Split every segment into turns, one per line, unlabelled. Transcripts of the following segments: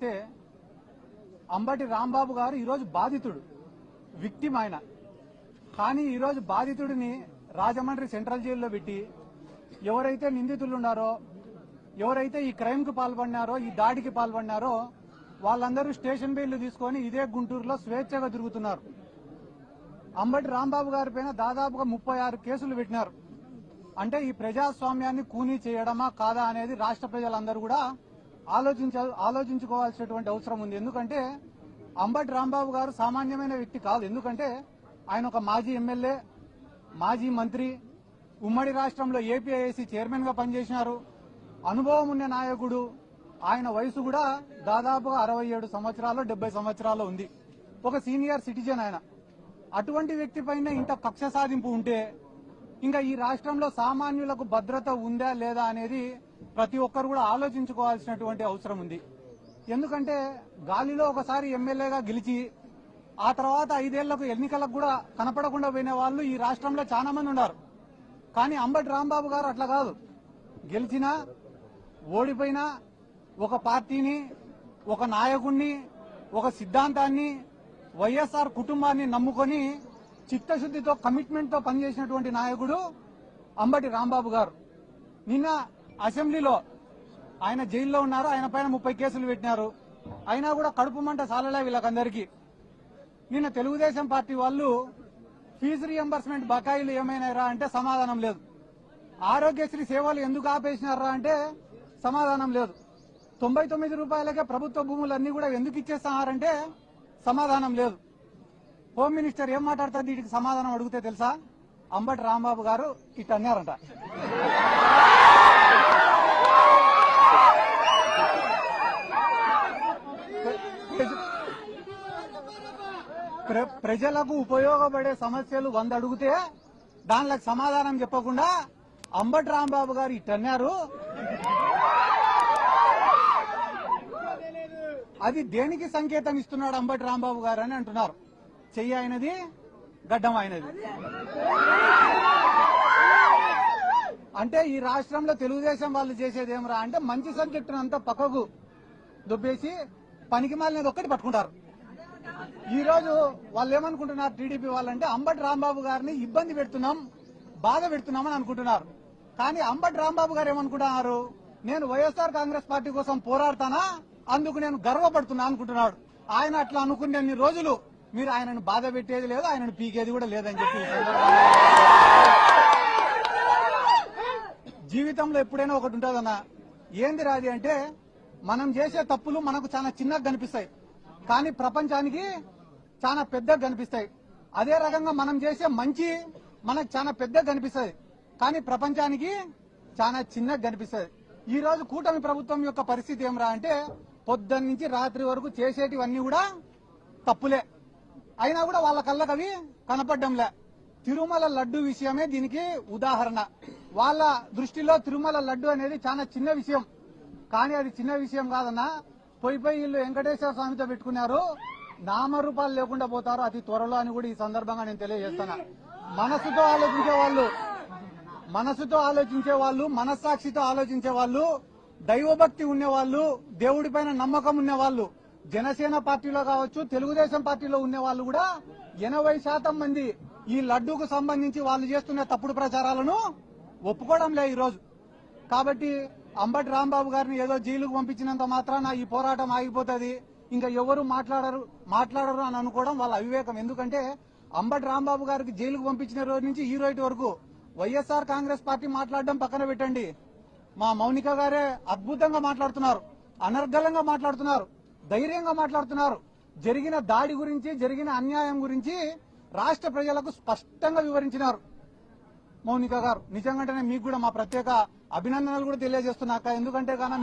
ఆలోచిస్తే అంబటి రాంబాబు గారు ఈరోజు బాధితుడు, విక్టిమ్ ఆయన. కానీ ఈరోజు బాధితుడిని రాజమండ్రి సెంట్రల్ జైల్లో పెట్టి ఎవరైతే నిందితులు ఉన్నారో, ఎవరైతే ఈ క్రైమ్ కు పాల్పడినారో, ఈ దాడికి పాల్పడినారో వాళ్ళందరూ స్టేషన్ బెయిల్ తీసుకొని ఇదే గుంటూరులో స్వేచ్ఛగా తిరుగుతున్నారు. అంబటి రాంబాబు గారి పైన దాదాపుగా 36 కేసులు పెట్టినారు. అంటే ఈ ప్రజాస్వామ్యాన్ని కూనీ చేయడమా కాదా అనేది రాష్ట్ర ప్రజలందరూ కూడా ఆలోచించుకోవాల్సినటువంటి అవసరం ఉంది. ఎందుకంటే అంబటి రాంబాబు గారు సామాన్యమైన వ్యక్తి కాదు. ఎందుకంటే ఆయన ఒక మాజీ ఎమ్మెల్యే, మాజీ మంత్రి, ఉమ్మడి రాష్ట్రంలో ఏపీఐఏసీ చైర్మన్ గా పనిచేసినారు. అనుభవం ఉన్న నాయకుడు. ఆయన వయసు కూడా దాదాపుగా 67 సంవత్సరాలు 70 సంవత్సరాలు ఉంది. ఒక సీనియర్ సిటిజన్ ఆయన. అటువంటి వ్యక్తి పైన ఇంత కక్ష సాధింపు ఉంటే ఇంకా ఈ రాష్ట్రంలో సామాన్యులకు భద్రత ఉందా లేదా అనేది ప్రతి ఒక్కరు కూడా ఆలోచించుకోవాల్సినటువంటి అవసరం ఉంది. ఎందుకంటే గాలిలో ఒకసారి ఎమ్మెల్యేగా గెలిచి ఆ తర్వాత 5 ఏళ్లకు ఎన్నికలకు కూడా కనపడకుండా పోయిన వాళ్ళు ఈ రాష్ట్రంలో చాలా మంది ఉన్నారు. కానీ అంబటి రాంబాబు గారు అట్లా కాదు. గెలిచినా ఓడిపోయినా ఒక పార్టీని, ఒక నాయకుడిని, ఒక సిద్ధాంతాన్ని, వైఎస్ఆర్ కుటుంబాన్ని నమ్ముకొని చిత్తశుద్దితో, కమిట్మెంట్ తో పనిచేసినటువంటి నాయకుడు అంబటి రాంబాబు గారు. నిన్న అసెంబ్లీలో ఆయన జైల్లో ఉన్నారు. ఆయన పైన 30 కేసులు పెట్టినారు. అయినా కూడా కడుపు మంట సాలలే వీళ్ళకందరికీ. నిన్న తెలుగుదేశం పార్టీ వాళ్ళు ఫీజు రియంబర్స్మెంట్ బకాయిలు ఏమైనారా అంటే సమాధానం లేదు. ఆరోగ్యశ్రీ సేవలు ఎందుకు ఆపేసినారా అంటే సమాధానం లేదు. 99 రూపాయలకే ప్రభుత్వ భూములన్నీ కూడా ఎందుకు ఇచ్చేస్తున్నారంటే సమాధానం లేదు. హోమ్ మినిస్టర్ ఏం మాట్లాడుతుంది వీటికి సమాధానం అడిగితే తెలుసా? అంబటి రాంబాబు గారు ఇట్ అన్నారంట. ప్రజలకు ఉపయోగపడే సమస్యలు 100 అడిగితే దానికి సమాధానం చెప్పకుండా అంబటి రాంబాబు గారు ఇట్ అన్నారు. అది దేనికి సంకేతం ఇస్తున్నాడు అంబటి రాంబాబు గారు అని అంటున్నారు. చెయ్యి ఆయనది, గడ్డం ఆయనది. అంటే ఈ రాష్ట్రంలో తెలుగుదేశం వాళ్ళు చేసేది ఏమరా అంటే మంచి సబ్జెక్టును అంతా పక్కకు దొబ్బేసి పనికి మాలినది ఒక్కటి పట్టుకుంటారు. ఈ రోజు వాళ్ళు ఏమనుకుంటున్నారు టీడీపీ వాళ్ళంటే అంబటి రాంబాబు గారిని ఇబ్బంది పెడుతున్నాం, బాధ పెడుతున్నామని అనుకుంటున్నారు. కానీ అంబటి రాంబాబు గారు ఏమనుకుంటున్నారు? నేను వైఎస్ఆర్ కాంగ్రెస్ పార్టీ కోసం పోరాడతానా, అందుకు నేను గర్వపడుతున్నా అనుకుంటున్నాడు. ఆయన అట్లా అనుకునే రోజులు మీరు ఆయనను బాధ పెట్టేది లేదు, ఆయనను పీకేది కూడా లేదని చెప్పి జీవితంలో ఎప్పుడైనా ఒకటి ఉంటుందన్నా. ఏంది రాది అంటే మనం చేసే తప్పులు మనకు చాలా చిన్నగా కనిపిస్తాయి, కానీ ప్రపంచానికి చాలా పెద్దగా కనిపిస్తాయి. అదే రకంగా మనం చేసే మంచి మనకు చాలా పెద్దగా కనిపిస్తుంది, కానీ ప్రపంచానికి చాలా చిన్నగా కనిపిస్తుంది. ఈ రోజు కూటమి ప్రభుత్వం యొక్క పరిస్థితి ఏమరా అంటే పొద్దున్న నుంచి రాత్రి వరకు చేసేటివన్నీ కూడా తప్పులే. అయినా కూడా వాళ్ళ కళ్ళకు అవి కనపడ్డంలే. తిరుమల లడ్డు విషయమే దీనికి ఉదాహరణ. వాళ్ళ దృష్టిలో తిరుమల లడ్డు అనేది చాలా చిన్న విషయం, కానీ అది చిన్న విషయం కాదన్నా. పోయి వీళ్ళు వెంకటేశ్వర స్వామితో పెట్టుకున్నారు, నామరూపాలు లేకుండా పోతారు అతి త్వరలో అని కూడా ఈ సందర్భంగా నేను తెలియజేస్తున్నా. మనసుతో ఆలోచించే వాళ్ళు, మనస్సాక్షితో ఆలోచించే వాళ్ళు, దైవభక్తి ఉండేవాళ్ళు, దేవుడిపైన నమ్మకం ఉన్నవాళ్ళు, జనసేన పార్టీలో కావచ్చు, తెలుగుదేశం పార్టీలో ఉండే వాళ్ళు కూడా 80% మంది ఈ లడ్డూకు సంబంధించి వాళ్ళు చేస్తున్న తప్పుడు ప్రచారాలను ఒప్పుకోవడం లేదు ఈ రోజు. కాబట్టి అంబటి రాంబాబు గారిని ఏదో జైలుకు పంపించినంత మాత్రాన ఈ పోరాటం ఆగిపోతుంది, ఇంకా ఎవరు మాట్లాడరు అని అనుకోవడం వాళ్ళ అవివేకం. ఎందుకంటే అంబటి రాంబాబు గారికి జైలుకు పంపించిన రోజు నుంచి ఈ రోజు వరకు వైఎస్ఆర్ కాంగ్రెస్ పార్టీ మాట్లాడడం పక్కన పెట్టండి, మా మౌనిక గారే అద్భుతంగా మాట్లాడుతున్నారు, అనర్గళంగా మాట్లాడుతున్నారు, ధైర్యంగా మాట్లాడుతున్నారు. జరిగిన దాడి గురించి, జరిగిన అన్యాయం గురించి రాష్ట్ర ప్రజలకు స్పష్టంగా వివరించినారు మౌనిక గారు. నిజంగానే మీకు కూడా మా ప్రత్యేక అభినందనలు కూడా తెలియజేస్తున్నాక. ఎందుకంటే కానీ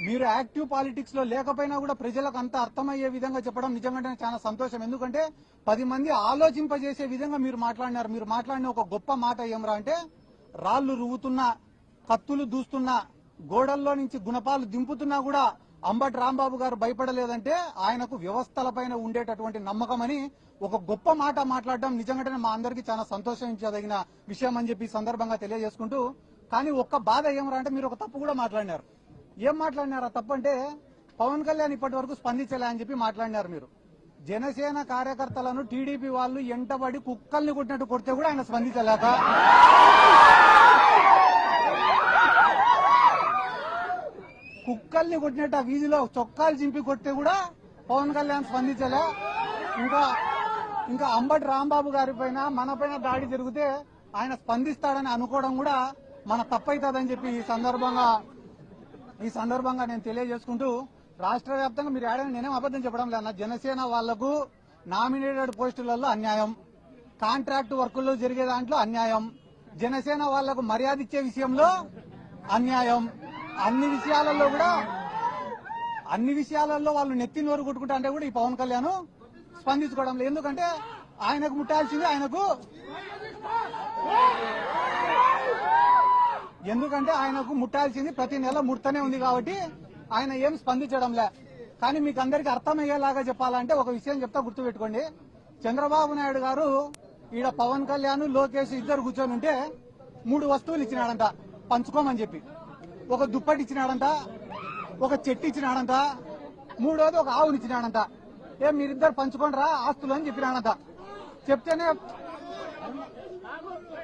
మీరు యాక్టివ్ పాలిటిక్స్ లో లేకపోయినా కూడా ప్రజలకు అంత అర్థమయ్యే విధంగా చెప్పడం నిజంగానే చాలా సంతోషం. ఎందుకంటే 10 మంది ఆలోచింపజేసే విధంగా మీరు మాట్లాడినారు. మీరు మాట్లాడిన ఒక గొప్ప మాట ఏమరా అంటే రాళ్లు రువ్వుతున్నా, కత్తులు దూస్తున్నా, గోడల్లో నుంచి గుణపాలు దింపుతున్నా కూడా అంబటి రాంబాబు గారు భయపడలేదంటే ఆయనకు వ్యవస్థలపైన ఉండేటటువంటి నమ్మకం అని ఒక గొప్ప మాట మాట్లాడడం నిజంగానే మా అందరికీ చాలా సంతోషించదగిన విషయం అని చెప్పి సందర్భంగా తెలియజేసుకుంటూ, కానీ ఒక్క బాధ ఏమరా అంటే మీరు ఒక తప్పు కూడా మాట్లాడినారు. ఏం మాట్లాడినారా తప్పంటే పవన్ కళ్యాణ్ ఇప్పటి వరకు స్పందించలే అని చెప్పి మాట్లాడినారు మీరు. జనసేన కార్యకర్తలను టీడీపీ వాళ్ళు ఎంటబడి కుక్కల్ని కొట్టినట్టు కొడితే కూడా ఆయన స్పందించలేక, కుక్కల్ని కొట్టినట్టు ఆ వీధిలో చొక్కాలు చింపి కొడితే కూడా పవన్ కళ్యాణ్ స్పందించలే. ఇంకా అంబటి రాంబాబు గారి పైన మన పైన దాడి జరిగితే ఆయన స్పందిస్తాడని అనుకోవడం కూడా మన తప్పైతుందని చెప్పి ఈ సందర్భంగా నేను తెలియజేసుకుంటూ, రాష్ట్ర వ్యాప్తంగా మీరు ఏడని నేనేం అబద్దం చెప్పడం లేదు. జనసేన వాళ్లకు నామినేటెడ్ పోస్టులలో అన్యాయం, కాంట్రాక్ట్ వర్కుల్లో జరిగే దాంట్లో అన్యాయం, జనసేన వాళ్లకు మర్యాద ఇచ్చే విషయంలో అన్యాయం, అన్ని విషయాలలో వాళ్ళు నెత్తి నోరు కొట్టుకుంటా అంటే కూడా ఈ పవన్ కళ్యాణ్ స్పందించుకోవడం లేదు. ఎందుకంటే ఆయనకు ముట్టాల్సింది ప్రతి నెల ముడతనే ఉంది కాబట్టి ఆయన ఏం స్పందించడం లే. కానీ మీకు అందరికీ అర్థమయ్యేలాగా చెప్పాలంటే ఒక విషయం చెప్తా, గుర్తుపెట్టుకోండి. చంద్రబాబు నాయుడు గారు ఈడ పవన్ కళ్యాణ్, లోకేష్ ఇద్దరు కూర్చొని ఉంటే 3 వస్తువులు ఇచ్చినాడంట పంచుకోమని చెప్పి. ఒక దుప్పటి ఇచ్చినాడంట, ఒక చెట్టు ఇచ్చినాడంట, 3వది ఒక ఆవుని ఇచ్చినాడంట. మీరిద్దరు పంచుకోండి రా ఆస్తులు అని చెప్పినాడంట.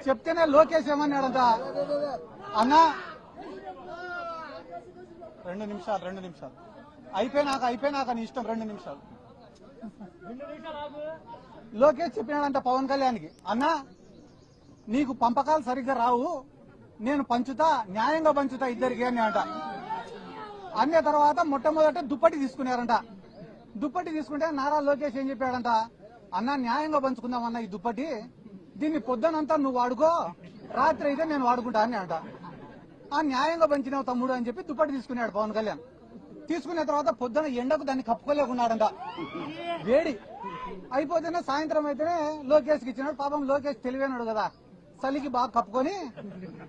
చెప్తేనే లోకేష్ ఏమన్నాడంట, అన్నా 2 నిమిషాలు అయిపోయినాక నీ ఇష్టం, 2 నిమిషాలు. లోకేష్ చెప్పినాడంట పవన్ కళ్యాణ్కి, అన్నా నీకు పంపకాలు సరిగ్గా రావు, నేను పంచుతా, న్యాయంగా పంచుతా ఇద్దరికి అని అంట. అన్న తర్వాత మొట్టమొదట దుప్పటి తీసుకున్నారంట. దుప్పటి తీసుకుంటే నారా లోకేష్ ఏం చెప్పాడంట, అన్న న్యాయంగా పంచుకుందామన్న ఈ దుప్పటి, దీన్ని పొద్దునంతా నువ్వు వాడుకో, రాత్రి అయితే నేను వాడుకుంటా అని అంట. ఆ న్యాయంగా పంచినావు తమ్ముడు అని చెప్పి దుప్పటి తీసుకున్నాడు పవన్ కళ్యాణ్. తీసుకున్న తర్వాత పొద్దున ఎండకు దాన్ని కప్పుకోలేకున్నాడంట, వేడి అయిపోతేనే సాయంత్రం అయితేనే లోకేష్కి ఇచ్చినాడు. పాపం లోకేష్ తెలివైనాడు కదా, చలికి బాగా కప్పుకొని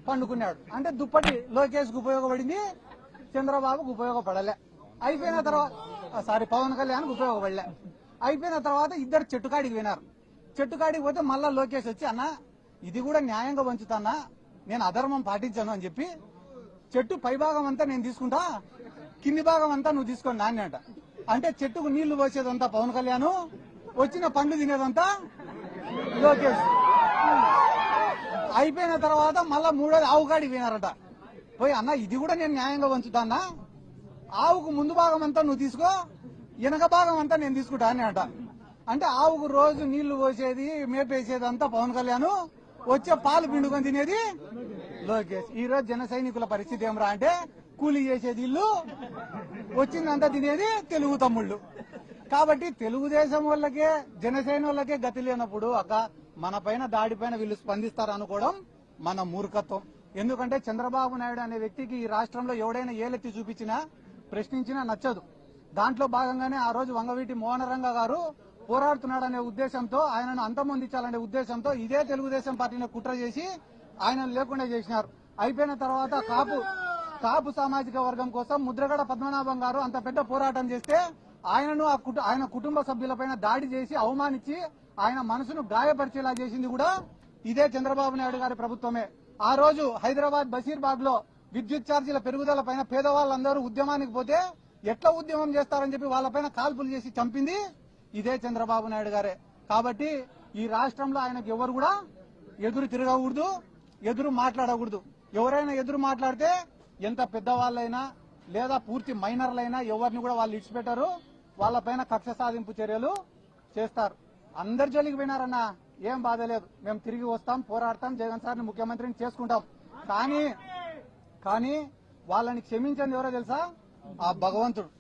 పండుకున్నాడు. అంటే దుప్పటి లోకేష్కి ఉపయోగపడింది, చంద్రబాబుకు ఉపయోగపడలే. అయిపోయిన తర్వాత పవన్ కళ్యాణ్కి ఉపయోగపడలే. అయిపోయిన తర్వాత ఇద్దరు చెట్టుకాడికి పోయినారు. చెట్టుకాడికి పోతే మళ్ళా లోకేష్ వచ్చి, అన్న ఇది కూడా న్యాయంగా పంచుతానా, నేను అధర్మం పాటించాను అని చెప్పి, చెట్టు పై భాగం అంతా నేను తీసుకుంటా, కింది భాగం అంతా నువ్వు తీసుకోండి నాన్న అంట. అంటే చెట్టుకు నీళ్లు పోసేదంతా పవన్ కళ్యాణ్, వచ్చిన పండ్లు తినేదంతా లోకేష్. అయిపోయిన తర్వాత మళ్ళా 3వది ఆవు కాడికి పోయినారట. పోయి, అన్న ఇది కూడా నేను న్యాయంగా పంచుతానా, ఆవుకు ముందు భాగం అంతా నువ్వు తీసుకో, వెనక భాగం అంతా నేను తీసుకుంటా అని అంట. అంటే ఆవుకు రోజు నీళ్లు పోసేది, మేపేసేది అంతా పవన్ కళ్యాణ్, వచ్చే పాలు పిండుకొని తినేది లోకేష్. ఈ రోజు జన సైనికుల పరిస్థితి ఏమరా అంటే, కూలీ చేసేది ఇల్లు, వచ్చిందంతా తినేది తెలుగు తమ్ముళ్ళు. కాబట్టి తెలుగుదేశం వాళ్ళకే, జనసేన వాళ్ళకే గతి లేనప్పుడు మన పైన దాడి పైన వీళ్ళు స్పందిస్తారనుకోవడం మన మూర్ఖత్వం. ఎందుకంటే చంద్రబాబు నాయుడు అనే వ్యక్తికి ఈ రాష్ట్రంలో ఎవడైనా ఏలెత్తి చూపించినా, ప్రశ్నించినా నచ్చదు. దాంట్లో భాగంగానే ఆ రోజు వంగవీటి మోహనరంగ గారు పోరాడుతున్నాడనే ఉద్దేశంతో, ఆయనను అంతమొందించాలనే ఉద్దేశంతో ఇదే తెలుగుదేశం పార్టీని కుట్ర చేసి ఆయనను లేకుండా చేసినారు. అయిపోయిన తర్వాత కాపు సామాజిక వర్గం కోసం ముద్రగడ పద్మనాభం గారు అంత పెద్ద పోరాటం చేస్తే ఆయనను ఆయన కుటుంబ సభ్యులపైన దాడి చేసి అవమానించి ఆయన మనసును గాయపరిచేలా చేసింది కూడా ఇదే చంద్రబాబు నాయుడు గారి ప్రభుత్వమే. ఆ రోజు హైదరాబాద్ బషీర్బాగ్ లో విద్యుత్ ఛార్జీల పెరుగుదల పైన పేదవాళ్ళందరూ ఉద్యమానికి పోతే ఎట్లా ఉద్యమం చేస్తారని చెప్పి వాళ్ళపైన కాల్పులు చేసి చంపింది ఇదే చంద్రబాబు నాయుడు గారే. కాబట్టి ఈ రాష్ట్రంలో ఆయనకు ఎవరు కూడా ఎదురు తిరగకూడదు, ఎదురు మాట్లాడకూడదు. ఎవరైనా ఎదురు మాట్లాడితే ఎంత పెద్దవాళ్ళైనా లేదా పూర్తి మైనర్లైనా ఎవరిని కూడా వాళ్ళు ఇడిచిపెట్టారు, వాళ్ళపైన కక్ష సాధింపు చర్యలు చేస్తారు. అందరి జోలికి పోయినారన్నా ఏం బాధ లేదు, మేము తిరిగి వస్తాం, పోరాడతాం, జగన్ సార్ని ముఖ్యమంత్రిని చేసుకుంటాం. కానీ వాళ్ళని క్షమించండి ఎవరో తెలుసా, ఆ భగవంతుడు,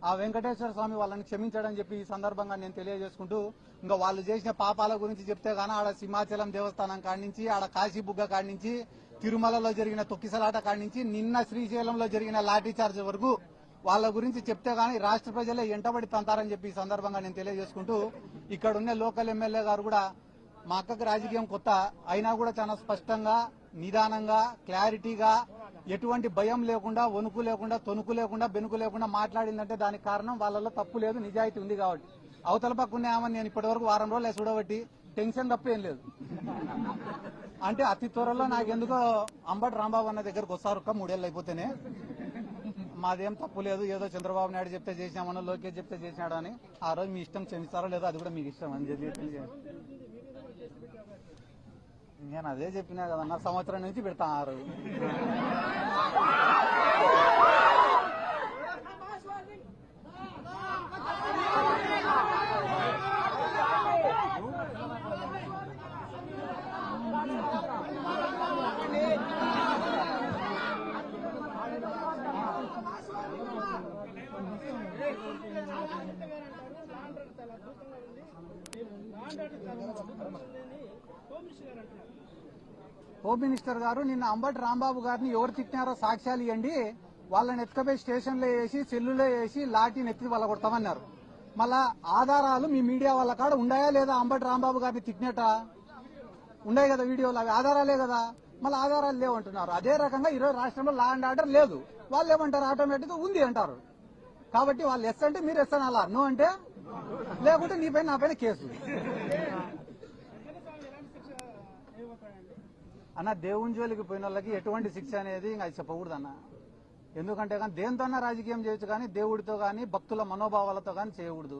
ఆ వెంకటేశ్వర స్వామి వాళ్ళని క్షమించాడని చెప్పి ఈ సందర్భంగా నేను తెలియజేసుకుంటూ, ఇంకా వాళ్ళు చేసిన పాపాల గురించి చెప్తే గానీ ఆడ సింహాచలం దేవస్థానం కాడి నుంచి, ఆడ కాశీబుగ్గ కాడి నుంచి, తిరుమలలో జరిగిన తొక్కిసలాట కాడి నుంచి, నిన్న శ్రీశైలంలో జరిగిన లాఠీ చార్జ్ వరకు వాళ్ళ గురించి చెప్తే గానీ రాష్ట్ర ప్రజలే ఎంటబడి తంతారని చెప్పి ఈ సందర్భంగా నేను తెలియజేసుకుంటూ, ఇక్కడ ఉన్న లోకల్ ఎమ్మెల్యే గారు కూడా మా అక్కకి రాజకీయం కొత్త అయినా కూడా చాలా స్పష్టంగా, నిదానంగా, క్లారిటీగా, ఎటువంటి భయం లేకుండా, వణుకు లేకుండా, తొణుకు లేకుండా, బెనుకు లేకుండా మాట్లాడిందంటే దానికి కారణం వాళ్ళలో తప్పు లేదు, నిజాయితీ ఉంది కాబట్టి. అవతల పక్క ఆమెను నేను ఇప్పటి వరకు 1 వారం రోజులు చూడబట్టి టెన్షన్ తప్ప ఏం లేదు. అంటే అతి త్వరలో నాకెందుకో అంబటి రాంబాబు అన్న దగ్గరకు వస్తారు, 3 ఏళ్ళు అయిపోతేనే మాదేం తప్పు లేదు, ఏదో చంద్రబాబు నాయుడు చెప్తే చేసినామనో లోకేష్ చెప్తే చేసినాడు అని ఆ రోజు మీ ఇష్టం క్షమిస్తారో లేదో అది కూడా మీకు ఇష్టం అని చెప్పి నేను అదే చెప్పినా కదన్నా, సంవత్సరం నుంచి పెడతా ఆ రోజు. హోమ్ మినిస్టర్ గారు నిన్న అంబటి రాంబాబు గారిని ఎవరు తిట్టినారో సాక్ష్యాలు ఇవ్వండి, వాళ్ళని ఎత్తుకపోయి స్టేషన్లో వేసి సెల్లులో వేసి లాఠీని ఎత్తి వాళ్ళ కొడతామన్నారు. మళ్ళా ఆధారాలు మీ మీడియా వాళ్ళ కాడ ఉన్నాయా లేదా? అంబటి రాంబాబు గారిని తిట్టినట ఉన్నాయి కదా వీడియోలు, అవి ఆధారాలే కదా. మళ్ళీ ఆధారాలు లేవంటున్నారు. అదే రకంగా ఈరోజు రాష్ట్రంలో లా అండ్ ఆర్డర్ లేదు, వాళ్ళు ఏమంటారు? ఆటోమేటిక్ గా ఉంది అంటారు. కాబట్టి వాళ్ళు ఎస్ అంటే మీరు ఎస్ అనాలా, నో అంటే లేకుంటే నీ పైన నా పైన కేసు. అన్న దేవుని జోలికి పోయిన వాళ్ళకి ఎటువంటి శిక్ష అనేది ఇంకా చెప్పకూడదు అన్న. ఎందుకంటే కానీ దేనితోన్నా రాజకీయం చేయొచ్చు, కానీ దేవుడితో కానీ భక్తుల మనోభావాలతో కానీ చేయకూడదు.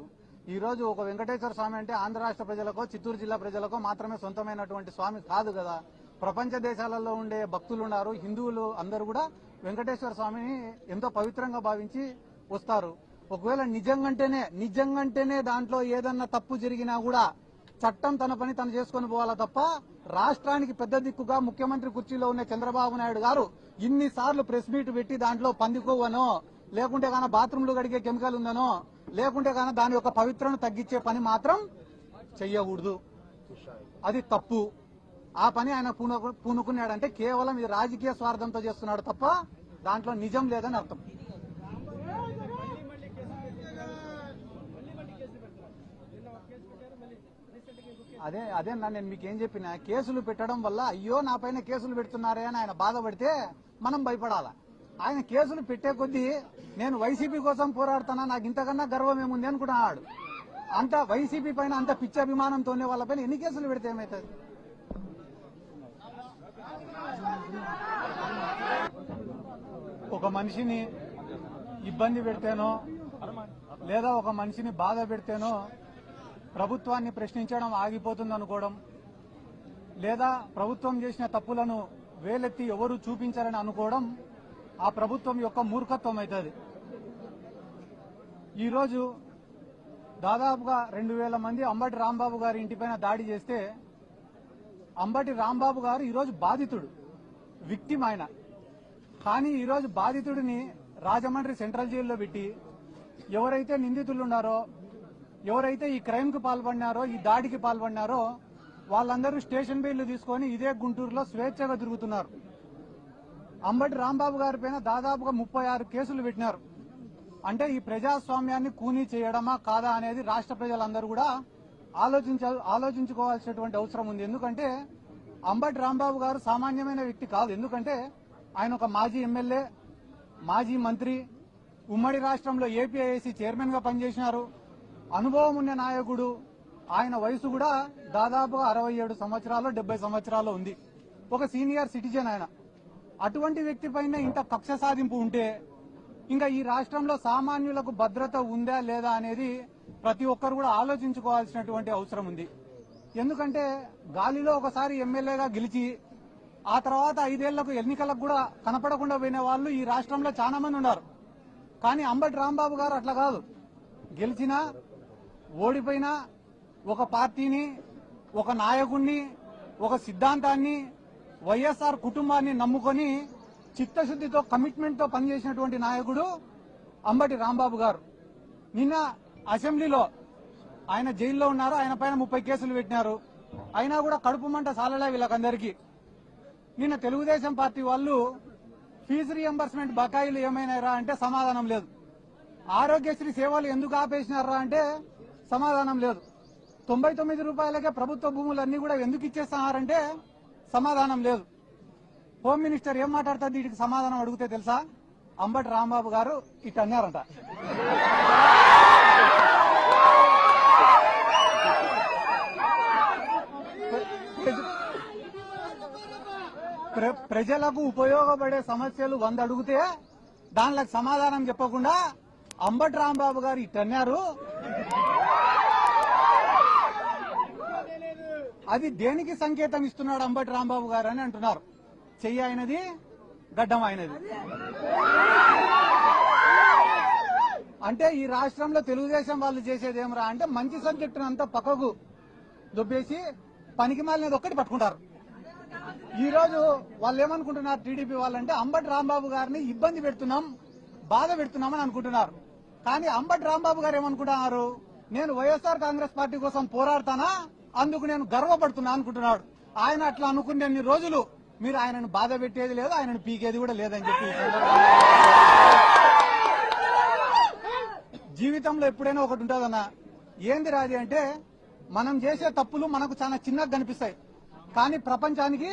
ఈ రోజు ఒక వెంకటేశ్వర స్వామి అంటే ఆంధ్ర రాష్ట్ర ప్రజలకో చిత్తూరు జిల్లా ప్రజలకో మాత్రమే సొంతమైనటువంటి స్వామి కాదు కదా. ప్రపంచ దేశాలలో ఉండే భక్తులు ఉన్నారు, హిందువులు అందరూ కూడా వెంకటేశ్వర స్వామిని ఎంతో పవిత్రంగా భావించి వస్తారు. ఒకవేళ నిజంగంటేనే దాంట్లో ఏదన్నా తప్పు జరిగినా కూడా చట్టం తన పని తను చేసుకుని పోవాలా తప్ప రాష్ట్రానికి పెద్ద దిక్కుగా ముఖ్యమంత్రి కుర్చీలో ఉన్న చంద్రబాబు నాయుడు గారు ఇన్నిసార్లు ప్రెస్ మీట్ పెట్టి దాంట్లో పందికోవనో లేకుంటే గాన బాత్రూంలు కడిగే కెమికల్ ఉందనో లేకుంటే గాన దాని యొక్క పవిత్రను తగ్గించే పని మాత్రం చెయ్యకూడదు. అది తప్పు. ఆ పని ఆయన పూనుకున్నాడంటే కేవలం ఇది రాజకీయ స్వార్థంతో చేస్తున్నాడు తప్ప దాంట్లో నిజం లేదని అర్థం. అదే నేను మీకేం చెప్పినా, కేసులు పెట్టడం వల్ల అయ్యో నా పైన కేసులు పెడుతున్నారే అని ఆయన బాధపడితే మనం భయపడాలా. ఆయన కేసులు పెట్టే కొద్దీ నేను వైసీపీ కోసం పోరాడుతున్నా, నాకు ఇంతకన్నా గర్వం ఏముంది అనుకుంటున్నాడు. అంత వైసీపీ పైన అంత పిచ్చి అభిమానంతోనే వాళ్ళ పైన ఎన్ని కేసులు పెడితే ఏమవుతుంది? ఒక మనిషిని ఇబ్బంది పెడితేనో లేదా ఒక మనిషిని బాధ పెడితేనో ప్రభుత్వాన్ని ప్రశ్నించడం ఆగిపోతుంది అనుకోవడం, లేదా ప్రభుత్వం చేసిన తప్పులను వేలెత్తి ఎవరు చూపించారని అనుకోవడం ఆ ప్రభుత్వం యొక్క మూర్ఖత్వం అవుతుంది. ఈరోజు దాదాపుగా 2000 మంది అంబటి రాంబాబు గారి ఇంటిపైన దాడి చేస్తే అంబటి రాంబాబు గారు ఈరోజు బాధితుడు, విక్టిమ్ ఆయన. కానీ ఈరోజు బాధితుడిని రాజమండ్రి సెంట్రల్ జైల్లో పెట్టి ఎవరైతే నిందితులు ఉన్నారో, ఎవరైతే ఈ క్రైమ్ కు పాల్పడినారో, ఈ దాడికి పాల్పడినారో వాళ్ళందరూ స్టేషన్ బెయిల్ తీసుకుని ఇదే గుంటూరులో స్వేచ్ఛగా తిరుగుతున్నారు. అంబటి రాంబాబు గారి పైన దాదాపుగా 36 కేసులు పెట్టినారు. అంటే ఈ ప్రజాస్వామ్యాన్ని కూనీ చేయడమా కాదా అనేది రాష్ట్ర ప్రజలందరూ కూడా ఆలోచించుకోవాల్సినటువంటి అవసరం ఉంది. ఎందుకంటే అంబటి రాంబాబు గారు సామాన్యమైన వ్యక్తి కాదు. ఎందుకంటే ఆయన ఒక మాజీ ఎమ్మెల్యే, మాజీ మంత్రి, ఉమ్మడి రాష్ట్రంలో ఏపీఐఏసీ చైర్మన్ గా పనిచేసినారు, అనుభవం ఉన్న నాయకుడు. ఆయన వయసు కూడా దాదాపుగా 67 సంవత్సరాలు 70 సంవత్సరాలు ఉంది. ఒక సీనియర్ సిటిజన్ ఆయన. అటువంటి వ్యక్తి పైన ఇంత కక్ష సాధింపు ఉంటే ఇంకా ఈ రాష్ట్రంలో సామాన్యులకు భద్రత ఉందా లేదా అనేది ప్రతి ఒక్కరు కూడా ఆలోచించుకోవాల్సినటువంటి అవసరం ఉంది. ఎందుకంటే గాలిలో ఒకసారి ఎమ్మెల్యేగా గెలిచి ఆ తర్వాత 5 ఏళ్లకు ఎన్నికలకు కూడా కనపడకుండా పోయిన వాళ్ళు ఈ రాష్ట్రంలో చాలా మంది ఉన్నారు. కానీ అంబటి రాంబాబు గారు అట్లా కాదు. గెలిచినా ఓడిపోయినా ఒక పార్టీని, ఒక నాయకుడిని, ఒక సిద్ధాంతాన్ని, వైఎస్ఆర్ కుటుంబాన్ని నమ్ముకొని చిత్తశుద్దితో కమిట్మెంట్ తో పనిచేసినటువంటి నాయకుడు అంబటి రాంబాబు గారు. నిన్న అసెంబ్లీలో ఆయన జైల్లో ఉన్నారు, ఆయన పైన 30 కేసులు పెట్టినారు. అయినా కూడా కడుపు మంట సాలలే వీళ్ళకందరికీ. నిన్న తెలుగుదేశం పార్టీ వాళ్ళు ఫీజు రియంబర్స్మెంట్ బకాయిలు ఏమైనారా అంటే సమాధానం లేదు. ఆరోగ్యశ్రీ సేవలు ఎందుకు ఆపేసినారా అంటే సమాధానం లేదు. 99 రూపాయలకే ప్రభుత్వ భూములన్నీ కూడా ఎందుకు ఇచ్చేస్తున్నారంటే సమాధానం లేదు. హోమ్ మినిస్టర్ ఏం మాట్లాడుతుంది వీటికి సమాధానం అడిగితే తెలుసా? అంబటి రాంబాబు గారు ఇట్లా అన్నారంట. ప్రజలకు ఉపయోగపడే సమస్యలు 100 అడిగితే దానిలకు సమాధానం చెప్పకుండా అంబటి రాంబాబు గారు ఇట్టన్నారు. అది దేనికి సంకేతం ఇస్తున్నాడు అంబటి రాంబాబు గారు అని అంటున్నారు. చెయ్యి అయినది, గడ్డం అయినది. అంటే ఈ రాష్ట్రంలో తెలుగుదేశం వాళ్ళు చేసేది ఏమరా అంటే మంచి సబ్జెక్టును అంతా పక్కకు దొబ్బేసి పనికి మాలినది ఒక్కటి పట్టుకుంటారు. ఈ రోజు వాళ్ళు ఏమనుకుంటున్నారు టీడీపీ వాళ్ళంటే అంబటి రాంబాబు గారిని ఇబ్బంది పెడుతున్నాం, బాధ పెడుతున్నామని అనుకుంటున్నారు. కానీ అంబటి రాంబాబు గారు ఏమనుకుంటున్నారు, నేను వైఎస్ఆర్ కాంగ్రెస్ పార్టీ కోసం పోరాడతానా, అందుకు నేను గర్వపడుతున్నా అనుకుంటున్నాడు. ఆయన అట్లా అనుకునే రోజులు మీరు ఆయనను బాధ పెట్టేది లేదు, ఆయనను పీకేది కూడా లేదని చెప్పి జీవితంలో ఎప్పుడైనా ఒకటి ఉంటుందన్నా. ఏంది రాది అంటే మనం చేసే తప్పులు మనకు చాలా చిన్నగా కనిపిస్తాయి, కానీ ప్రపంచానికి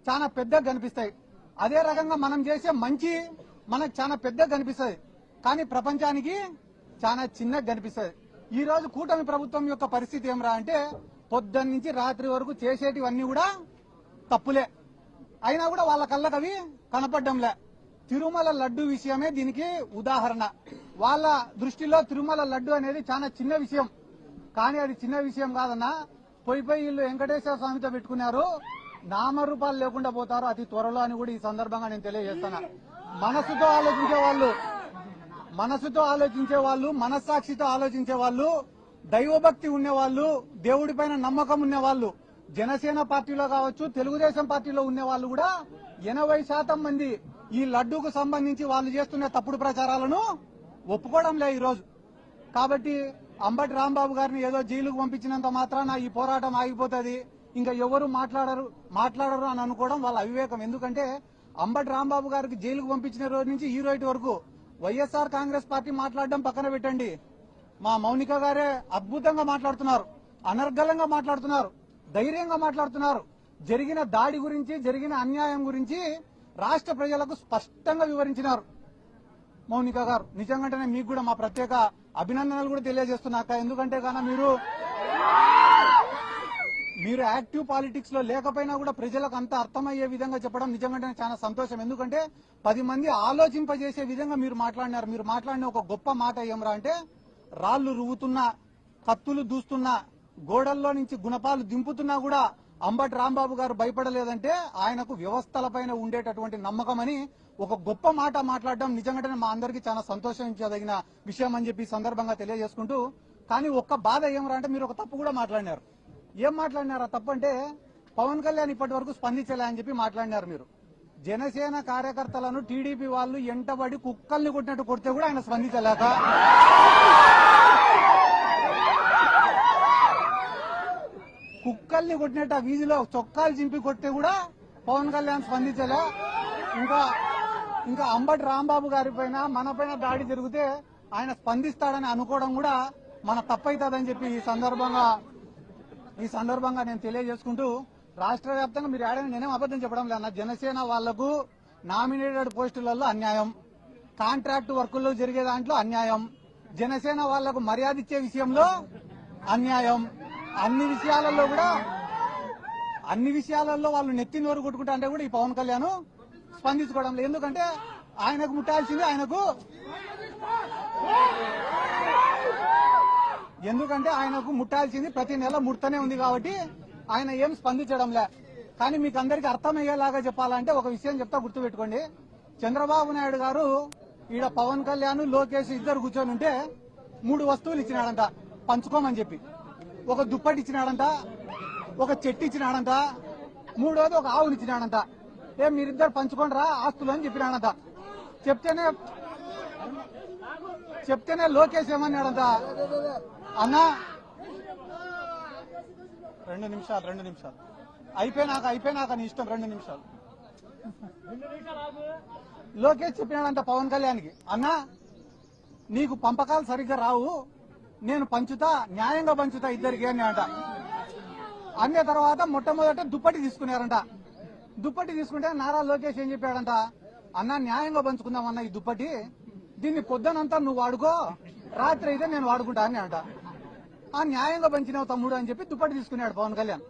చాలా పెద్దగా కనిపిస్తాయి. అదే రకంగా మనం చేసే మంచి మనకు చాలా పెద్దగా కనిపిస్తుంది, కానీ ప్రపంచానికి చాలా చిన్నగా కనిపిస్తుంది. ఈ రోజు కూటమి ప్రభుత్వం యొక్క పరిస్థితి ఏమరా అంటే పొద్దున్న నుంచి రాత్రి వరకు చేసేటివన్నీ కూడా తప్పులే, అయినా కూడా వాళ్ళ కళ్ళకు అవి కనపడ్డంలే. తిరుమల లడ్డు విషయమే దీనికి ఉదాహరణ. వాళ్ళ దృష్టిలో తిరుమల లడ్డు అనేది చాలా చిన్న విషయం, కానీ అది చిన్న విషయం కాదన్నా. పోయి వీళ్ళు వెంకటేశ్వర స్వామితో పెట్టుకున్నారు, నామరూపాలు లేకుండా పోతారు అతి త్వరలో అని కూడా ఈ సందర్భంగా నేను తెలియజేస్తున్నా. మనసుతో ఆలోచించే వాళ్ళు, మనస్సాక్షితో ఆలోచించే వాళ్ళు, దైవభక్తి ఉండేవాళ్ళు, దేవుడిపైన నమ్మకం ఉండేవాళ్ళు, జనసేన పార్టీలో కావచ్చు, తెలుగుదేశం పార్టీలో ఉండే వాళ్ళు కూడా 80% మంది ఈ లడ్డూకు సంబంధించి వాళ్ళు చేస్తున్న తప్పుడు ప్రచారాలను ఒప్పుకోవడం లే ఈ రోజు. కాబట్టి అంబటి రాంబాబు గారిని ఏదో జైలుకు పంపించినంత మాత్రాన ఈ పోరాటం ఆగిపోతుంది, ఇంకా ఎవరు మాట్లాడరు అని అనుకోవడం వాళ్ళ అవివేకం. ఎందుకంటే అంబటి రాంబాబు గారికి జైలుకు పంపించిన రోజు నుంచి ఈ రోజు వరకు వైఎస్ఆర్ కాంగ్రెస్ పార్టీ మాట్లాడడం పక్కన పెట్టండి, మా మౌనిక గారే అద్భుతంగా మాట్లాడుతున్నారు, అనర్గళంగా మాట్లాడుతున్నారు, ధైర్యంగా మాట్లాడుతున్నారు. జరిగిన దాడి గురించి, జరిగిన అన్యాయం గురించి రాష్ట్ర ప్రజలకు స్పష్టంగా వివరించినారు మౌనిక గారు. నిజంగానే మీకు కూడా మా ప్రత్యేక అభినందనలు కూడా తెలియజేస్తున్నాక. ఎందుకంటే కన్నా మీరు యాక్టివ్ పాలిటిక్స్ లో లేకపోయినా కూడా ప్రజలకు అంత అర్థమయ్యే విధంగా చెప్పడం నిజంగానే చాలా సంతోషం. ఎందుకంటే 10 మంది ఆలోచింపజేసే విధంగా మీరు మాట్లాడినారు. మీరు మాట్లాడిన ఒక గొప్ప మాట ఏమరా అంటే రాళ్లు రువ్వుతున్నా, కత్తులు దూస్తున్నా, గోడల్లో నుంచి గుణపాలు దింపుతున్నా కూడా అంబటి రాంబాబు గారు భయపడలేదంటే ఆయనకు వ్యవస్థలపైన ఉండేటటువంటి నమ్మకం అని ఒక గొప్ప మాట మాట్లాడడం నిజంగానే మా అందరికీ చాలా సంతోషించదగిన విషయం అని చెప్పి సందర్భంగా తెలియజేసుకుంటూ, కానీ ఒక్క బాధ ఏమరా అంటే మీరు ఒక తప్పు కూడా మాట్లాడినారు. ఏం మాట్లాడినారు ఆ తప్పు అంటే పవన్ కళ్యాణ్ ఇప్పటి వరకు స్పందించలే అని చెప్పి మాట్లాడినారు మీరు. జనసేన కార్యకర్తలను టీడీపీ వాళ్ళు ఎంటబడి కుక్కల్ని కొట్టినట్టు కొడితే కూడా ఆయన స్పందించలేక, కుక్కల్ని కొట్టినట్టు ఆ వీధిలో చొక్కాలు చింపి కొడితే కూడా పవన్ కళ్యాణ్ స్పందించలే. ఇంకా అంబటి రాంబాబు గారి పైన మన పైన దాడి జరిగితే ఆయన స్పందిస్తాడని అనుకోవడం కూడా మన తప్పైతుందని చెప్పి ఈ సందర్భంగా నేను తెలియజేసుకుంటూ, రాష్ట్ర వ్యాప్తంగా మీరు ఏడైనా నేనేం అబద్దం చెప్పడం లేదు. జనసేన వాళ్లకు నామినేటెడ్ పోస్టులలో అన్యాయం, కాంట్రాక్ట్ వర్కుల్లో జరిగే దాంట్లో అన్యాయం, జనసేన వాళ్లకు మర్యాద ఇచ్చే విషయంలో అన్యాయం, అన్ని విషయాలలో వాళ్ళు నెత్తి నోరు కొట్టుకుంటా అంటే కూడా ఈ పవన్ కళ్యాణ్ స్పందించుకోవడం లేదు. ఎందుకంటే ఆయనకు ముట్టాల్సింది ప్రతి నెల ముడతనే ఉంది కాబట్టి ఆయన ఏం స్పందించడంలే. కానీ మీకు అందరికీ అర్థమయ్యేలాగా చెప్పాలంటే ఒక విషయం చెప్తా, గుర్తుపెట్టుకోండి. చంద్రబాబు నాయుడు గారు ఈడ పవన్ కళ్యాణ్, లోకేష్ ఇద్దరు కూర్చొని ఉంటే 3 వస్తువులు ఇచ్చినాడంట పంచుకోమని చెప్పి. ఒక దుప్పటి ఇచ్చినాడంట, ఒక చెట్టు ఇచ్చినాడంట, 3వది ఒక ఆవుని ఇచ్చినాడంట. మీరిద్దరు పంచుకోండిరా ఆస్తులు అని చెప్పినాడంట. చెప్తేనే లోకేష్ ఏమన్నాడంట, అన్నా 2 నిమిషాలు అయిపోయినాక నీ ఇష్టం, 2 నిమిషాలు. లోకేష్ చెప్పినాడంట పవన్ కళ్యాణ్కి, అన్నా నీకు పంపకాలు సరిగ్గా రావు, నేను పంచుతా, న్యాయంగా పంచుతా ఇద్దరికి అని అంట. అన్న తర్వాత మొట్టమొదట దుప్పటి తీసుకున్నారంట. దుప్పటి తీసుకుంటే నారా లోకేష్ ఏం చెప్పాడంట, అన్న న్యాయంగా పంచుకుందామన్న ఈ దుప్పటి, దీన్ని పొద్దునంతా నువ్వు వాడుకో, రాత్రి అయితే నేను వాడుకుంటా అని అంట. ఆ న్యాయంగా పంచినావు తమ్ముడు అని చెప్పి దుప్పటి తీసుకున్నాడు పవన్ కళ్యాణ్.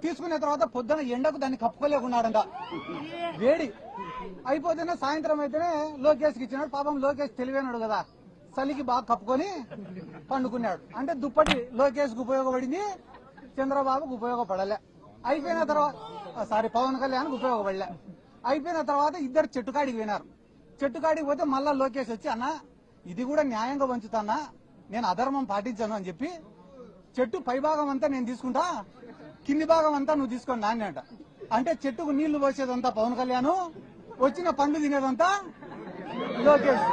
తీసుకున్న తర్వాత పొద్దున ఎండకు దాన్ని కప్పుకోలేకున్నాడంట. అయిపోతేనే సాయంత్రం అయితేనే లోకేష్కి ఇచ్చినాడు. పాపం లోకేష్ తెలివైనాడు కదా, చలికి బాగా కప్పుకొని పండుకున్నాడు. అంటే దుప్పటి లోకేష్కి ఉపయోగపడింది, చంద్రబాబుకు ఉపయోగపడలే. అయిపోయిన తర్వాత పవన్ కళ్యాణ్కి ఉపయోగపడలే. అయిపోయిన తర్వాత ఇద్దరు చెట్టుకాడికి పోయినారు. చెట్టుకాడికి పోతే మళ్ళా లోకేష్ వచ్చి, అన్న ఇది కూడా న్యాయంగా పంచుతానా, నేను అధర్మం పాటించాను అని చెప్పి చెట్టు పై భాగం అంతా నేను తీసుకుంటా, కింది భాగం అంతా నువ్వు తీసుకోండి నాన్న అంట. అంటే చెట్టుకు నీళ్లు పోసేదంతా పవన్ కళ్యాణ్, వచ్చిన పండ్లు తినేదంతా లోకేష్.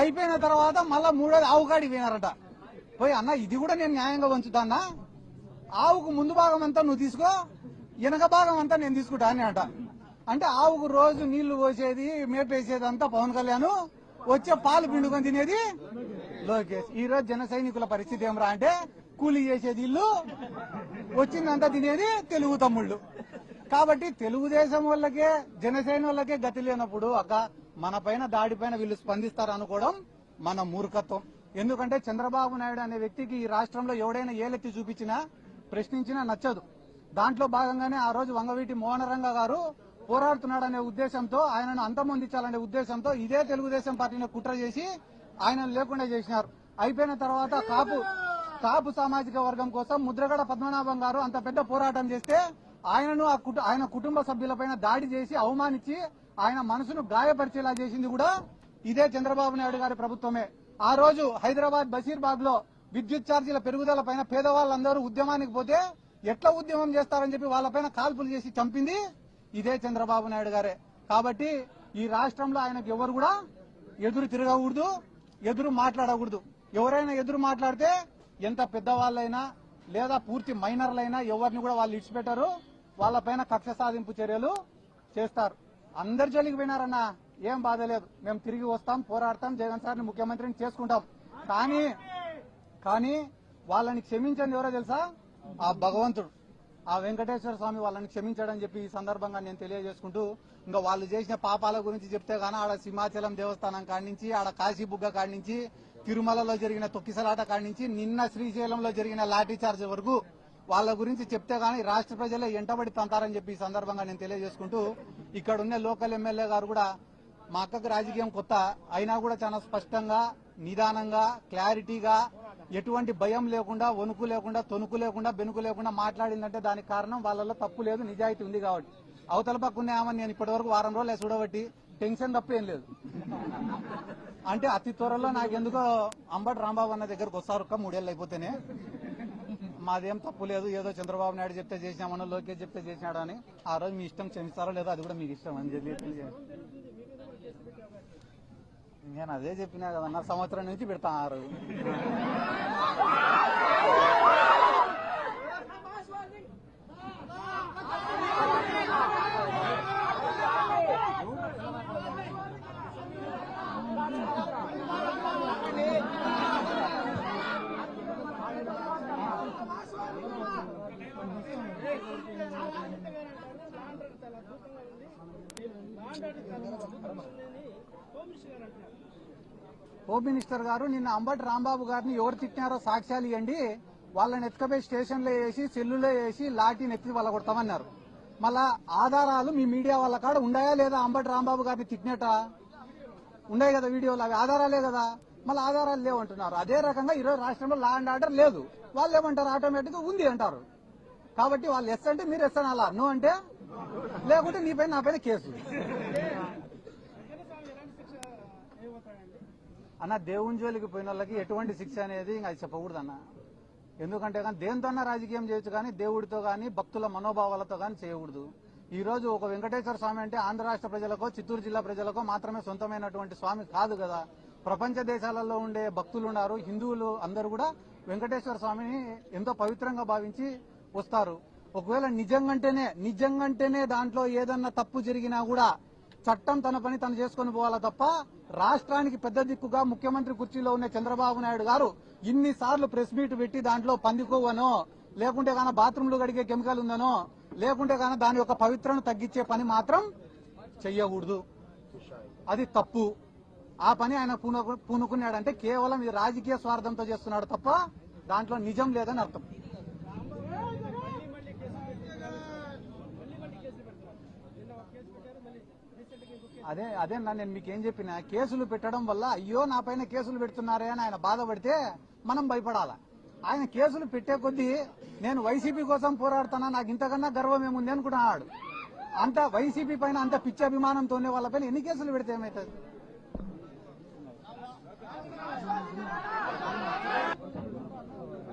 అయిపోయిన తర్వాత మళ్ళా మూడోది ఆవు కాడికి పోయినారట. పోయి అన్న ఇది కూడా నేను న్యాయంగా పంచుతానా, ఆవుకు ముందు భాగం అంతా నువ్వు తీసుకో, వెనక భాగం అంతా నేను తీసుకుంటా అని అంట. అంటే ఆవుకు రోజు నీళ్లు పోసేది మేపేసేది అంతా పవన్ కళ్యాణ్, వచ్చే పాలు పిండుకొని తినేది లోకేష్. ఈ రోజు జన సైనికుల పరిస్థితి ఏమరా అంటే కూలీ చేసేది ఇల్లు, వచ్చిందంతా తినేది తెలుగు తమ్ముళ్ళు. కాబట్టి తెలుగుదేశం వాళ్ళకే జనసేన వాళ్ళకే గతి లేనప్పుడు అక్క మన పైన దాడిపైన వీళ్ళు స్పందిస్తారు అనుకోవడం మన మూర్ఖత్వం. ఎందుకంటే చంద్రబాబు నాయుడు అనే వ్యక్తికి ఈ రాష్ట్రంలో ఎవడైనా ఏలెత్తి చూపించినా ప్రశ్నించినా నచ్చదు. దాంట్లో భాగంగానే ఆ రోజు వంగవీటి మోహనరంగ గారు పోరాడుతున్నాడనే ఉద్దేశంతో, ఆయనను అంతమొందించాలనే ఉద్దేశంతో ఇదే తెలుగుదేశం పార్టీని కుట్ర చేసి ఆయన లేకుండా చేసినారు. అయిపోయిన తర్వాత కాపు సామాజిక వర్గం కోసం ముద్రగడ పద్మనాభం గారు అంత పెద్ద పోరాటం చేస్తే ఆయన కుటుంబ సభ్యులపైన దాడి చేసి అవమానించి ఆయన మనసును గాయపరిచేలా చేసింది కూడా ఇదే చంద్రబాబు నాయుడు గారి ప్రభుత్వమే. ఆ రోజు హైదరాబాద్ బషీర్బాగ్ లో విద్యుత్ ఛార్జీల పెరుగుదల పైన పేదవాళ్ళందరూ ఉద్యమానికి పోతే ఎట్లా ఉద్యమం చేస్తారని చెప్పి వాళ్ళపైన కాల్పులు చేసి చంపింది ఇదే చంద్రబాబు నాయుడు గారే. కాబట్టి ఈ రాష్ట్రంలో ఆయనకు ఎవరు కూడా ఎదురు తిరగకూడదు, ఎదురు మాట్లాడకూడదు. ఎవరైనా ఎదురు మాట్లాడితే ఎంత పెద్దవాళ్ళైనా లేదా పూర్తి మైనర్లైనా ఎవరిని కూడా వాళ్ళు ఇడిచిపెట్టారు, వాళ్ళపైన కక్ష సాధింపు చర్యలు చేస్తారు. అందరి జోలికి పోయినారన్నా ఏం బాధ లేదు, మేము తిరిగి వస్తాం, పోరాడతాం, జగన్ సార్ని ముఖ్యమంత్రిని చేసుకుంటాం. కానీ వాళ్ళని క్షమించండి ఎవరో తెలుసా, ఆ భగవంతుడు, ఆ వెంకటేశ్వర స్వామి వాళ్ళని క్షమించాడని చెప్పి ఈ సందర్భంగా నేను తెలియజేసుకుంటూ, ఇంకా వాళ్ళు చేసిన పాపాల గురించి చెప్తే గానీ ఆడ సింహాచలం దేవస్థానం కాడి నుంచి, ఆడ కాశీబుగ్గ కాడి నుంచి, తిరుమలలో జరిగిన తొక్కిసలాట కాడి నుంచి, నిన్న శ్రీశైలంలో జరిగిన లాఠీ చార్జ్ వరకు వాళ్ళ గురించి చెప్తే గానీ రాష్ట్ర ప్రజలే ఎంటబడి తంతారని చెప్పి ఈ సందర్భంగా నేను తెలియజేసుకుంటూ, ఇక్కడ ఉన్న లోకల్ ఎమ్మెల్యే గారు కూడా మా అక్కకు రాజకీయం కొత్త అయినా కూడా చాలా స్పష్టంగా, నిదానంగా, క్లారిటీగా, ఎటువంటి భయం లేకుండా, వణుకు లేకుండా, తొణుకు లేకుండా, బెనుకు లేకుండా మాట్లాడిందంటే దానికి కారణం వాళ్ళలో తప్పు లేదు, నిజాయితీ ఉంది కాబట్టి. అవతల పక్క ఉన్నామని నేను ఇప్పటి వరకు వారం రోజులు చూడబట్టి టెన్షన్ తప్ప ఏం లేదు. అంటే అతి త్వరలో నాకెందుకో అంబటి రాంబాబు అన్న దగ్గరకు వస్తారు, 3 ఏళ్ళు అయిపోతేనే. మాదేం తప్పు లేదు, ఏదో చంద్రబాబు నాయుడు చెప్తే చేసినామనో లోకేష్ చెప్తే చేసినాడు అని. ఆ రోజు మీ ఇష్టం, క్షమిస్తారో లేదో అది కూడా మీకు ఇష్టం అని చెప్పి నేను అదే చెప్పినా కదన్నా, సంవత్సరం నుంచి పెడతారు. హోమ్ మినిస్టర్ గారు నిన్న అంబటి రాంబాబు గారిని ఎవరు తిట్టినారో సాక్ష్యాలు ఇవ్వండి, వాళ్ళని ఎత్తుకపోయి స్టేషన్లో వేసి, సెల్లులో వేసి లాఠీని ఎత్తి వాళ్ళ కొడతామన్నారు. మళ్ళా ఆధారాలు మీ మీడియా వాళ్ళ కాడ ఉన్నాయా లేదా? అంబటి రాంబాబు గారిని తిట్టినట ఉన్నాయి కదా వీడియోలు, అవి ఆధారాలే కదా. మళ్ళీ ఆధారాలు లేవంటున్నారు. అదే రకంగా ఈరోజు రాష్ట్రంలో లా అండ్ ఆర్డర్ లేదు, వాళ్ళు ఏమంటారు, ఆటోమేటిక్ గా ఉంది అంటారు. కాబట్టి వాళ్ళు ఎస్ అంటే మీరు ఎస్ అనాలా, నో అంటే లేకుంటే నీ పైన నా పైన కేసు. అన్న దేవుని జోలికి పోయిన వాళ్ళకి ఎటువంటి శిక్ష అనేది ఇంకా అది చెప్పకూడదు అన్న. ఎందుకంటే కానీ దేంతో రాజకీయం చేయొచ్చు కానీ దేవుడితో కానీ భక్తుల మనోభావాలతో కానీ చేయకూడదు. ఈ రోజు ఒక వెంకటేశ్వర స్వామి అంటే ఆంధ్ర రాష్ట్ర ప్రజలకో చిత్తూరు జిల్లా ప్రజలకో మాత్రమే సొంతమైనటువంటి స్వామి కాదు కదా. ప్రపంచ దేశాలలో ఉండే భక్తులు ఉన్నారు, హిందువులు అందరూ కూడా వెంకటేశ్వర స్వామిని ఎంతో పవిత్రంగా భావించి వస్తారు. ఒకవేళ నిజంగంటేనే దాంట్లో ఏదన్నా తప్పు జరిగినా కూడా చట్టం తన పని తను చేసుకుని పోవాలా తప్ప రాష్ట్రానికి పెద్ద దిక్కుగా ముఖ్యమంత్రి కుర్చీలో ఉన్న చంద్రబాబు నాయుడు గారు ఇన్నిసార్లు ప్రెస్ మీట్ పెట్టి దాంట్లో పందికోవనో, లేకుంటే గాన బాత్రూంలు గడిగే కెమికల్ ఉందనో, లేకుంటే గాన దాని యొక్క పవిత్రను తగ్గించే పని మాత్రం చెయ్యకూడదు. అది తప్పు. ఆ పని ఆయన పూనుకున్నాడంటే కేవలం ఇది రాజకీయ స్వార్థంతో చేస్తున్నాడు తప్ప దాంట్లో నిజం లేదని అర్థం. అదే నేను మీకేం చెప్పిన, కేసులు పెట్టడం వల్ల అయ్యో నా పైన కేసులు పెడుతున్నారే అని ఆయన బాధపడితే మనం భయపడాలా. ఆయన కేసులు పెట్టే కొద్దీ నేను వైసీపీ కోసం పోరాడుతానా, నాకు ఇంతకన్నా గర్వం ఏముంది అనుకుంటున్నాడు. అంత వైసీపీ పైన అంత పిచ్చి అభిమానంతో ఉండే వాళ్ళపైన ఎన్ని కేసులు పెడితే ఏమవుతుంది?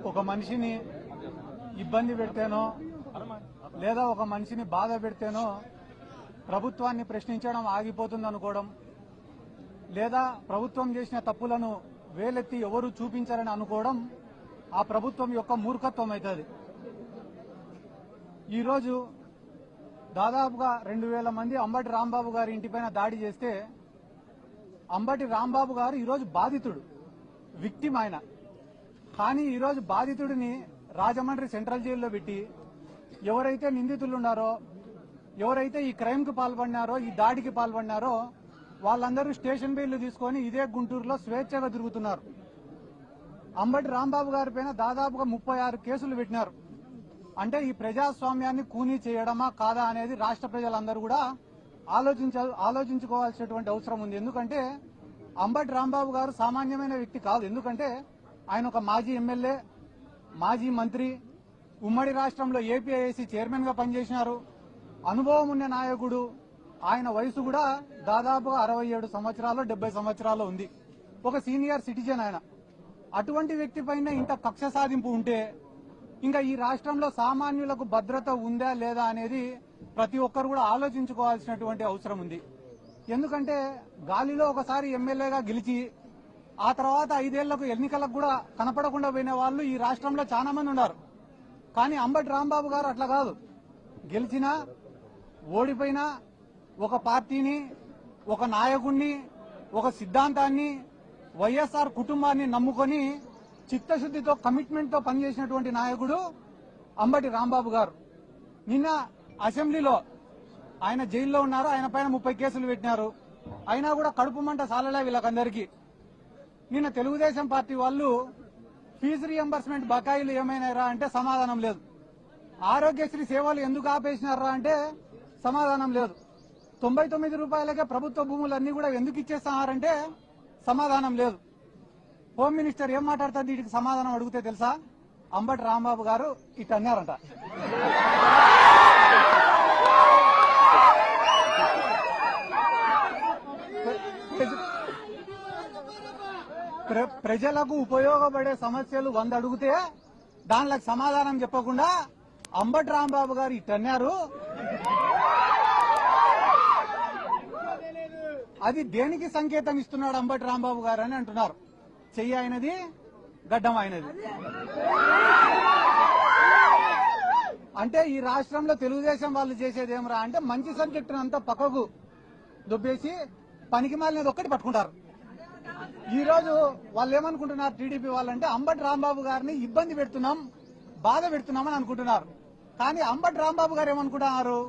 ఒక మనిషిని ఇబ్బంది పెడితేనో లేదా ఒక మనిషిని బాధ పెడితేనో ప్రభుత్వాన్ని ప్రశ్నించడం ఆగిపోతుంది అనుకోవడం, లేదా ప్రభుత్వం చేసిన తప్పులను వేలెత్తి ఎవరు చూపించారని అనుకోవడం ఆ ప్రభుత్వం యొక్క మూర్ఖత్వం అవుతుంది. ఈరోజు దాదాపుగా 2000 మంది అంబటి రాంబాబు గారి ఇంటిపైన దాడి చేస్తే అంబటి రాంబాబు గారు ఈరోజు బాధితుడు, విక్టిమ్ ఆయన. కానీ ఈరోజు బాధితుడిని రాజమండ్రి సెంట్రల్ జైల్లో పెట్టి ఎవరైతే నిందితులు ఉన్నారో, ఎవరైతే ఈ క్రైమ్ కు పాల్పడినారో, ఈ దాడికి పాల్పడినారో వాళ్ళందరూ స్టేషన్ బెయిల్ తీసుకొని ఇదే గుంటూరులో స్వేచ్ఛగా తిరుగుతున్నారు. అంబటి రాంబాబు గారి పైన దాదాపుగా 36 కేసులు పెట్టినారు. అంటే ఈ ప్రజాస్వామ్యాన్ని కూనీ చేయడమా కాదా అనేది రాష్ట్ర ప్రజలందరూ కూడా ఆలోచించుకోవాల్సినటువంటి అవసరం ఉంది. ఎందుకంటే అంబటి రాంబాబు గారు సామాన్యమైన వ్యక్తి కాదు. ఎందుకంటే ఆయన ఒక మాజీ ఎమ్మెల్యే, మాజీ మంత్రి, ఉమ్మడి రాష్ట్రంలో ఏపీఐఏసీ చైర్మన్ గా పనిచేసినారు, అనుభవం ఉన్న నాయకుడు. ఆయన వయసు కూడా దాదాపుగా 67 సంవత్సరాలు 70 సంవత్సరాలు ఉంది. ఒక సీనియర్ సిటిజన్ ఆయన. అటువంటి వ్యక్తి పైన ఇంత కక్ష సాధింపు ఉంటే ఇంకా ఈ రాష్ట్రంలో సామాన్యులకు భద్రత ఉందా లేదా అనేది ప్రతి ఒక్కరు కూడా ఆలోచించుకోవాల్సినటువంటి అవసరం ఉంది. ఎందుకంటే గాలిలో ఒకసారి ఎమ్మెల్యేగా గెలిచి ఆ తర్వాత 5 ఏళ్లకు ఎన్నికలకు కూడా కనపడకుండా పోయిన వాళ్ళు ఈ రాష్ట్రంలో చాలా మంది ఉన్నారు. కానీ అంబటి రాంబాబు గారు అట్లా కాదు. గెలిచినా ఓడిపోయినా ఒక పార్టీని, ఒక నాయకుడిని, ఒక సిద్ధాంతాన్ని, వైఎస్ఆర్ కుటుంబాన్ని నమ్ముకొని చిత్తశుద్దితో, కమిట్మెంట్ తో పనిచేసినటువంటి నాయకుడు అంబటి రాంబాబు గారు. నిన్న అసెంబ్లీలో ఆయన జైల్లో ఉన్నారు, ఆయన పైన 30 కేసులు పెట్టినారు. అయినా కూడా కడుపు మంట సాలలే వీళ్ళకందరికీ. నిన్న తెలుగుదేశం పార్టీ వాళ్ళు ఫీజు రియంబర్స్మెంట్ బకాయిలు ఏమైనారా అంటే సమాధానం లేదు. ఆరోగ్యశ్రీ సేవలు ఎందుకు ఆపేసినారా అంటే సమాధానం లేదు. 99 రూపాయలకే ప్రభుత్వ భూములన్నీ కూడా ఎందుకు ఇచ్చేస్తున్నారంటే సమాధానం లేదు. హోమ్ మినిస్టర్ ఏం మాట్లాడుతుంది వీటికి సమాధానం అడిగితే తెలుసా? అంబటి రాంబాబు గారు ఇటు అన్నారంట. ప్రజలకు ఉపయోగపడే సమస్యలు 100 అడిగితే దానికి సమాధానం చెప్పకుండా అంబటి రాంబాబు గారు ఇటు అన్నారు. అది దేనికి సంకేతం ఇస్తున్నాడు అంబటి రాంబాబు గారు అని అంటున్నారు. చెయ్యి ఆయనది, గడ్డం ఆయనది. అంటే ఈ రాష్ట్రంలో తెలుగుదేశం వాళ్ళు చేసేది ఏమరా అంటే మంచి సబ్జెక్టును అంతా పక్కకు దుబ్బేసి పనికి మాలినది ఒక్కటి పట్టుకుంటారు. ఈ రోజు వాళ్ళు ఏమనుకుంటున్నారు టీడీపీ వాళ్ళంటే అంబటి రాంబాబు గారిని ఇబ్బంది పెడుతున్నాం, బాధ పెడుతున్నామని అనుకుంటున్నారు. కానీ అంబటి రాంబాబు గారు ఏమనుకుంటున్నారు?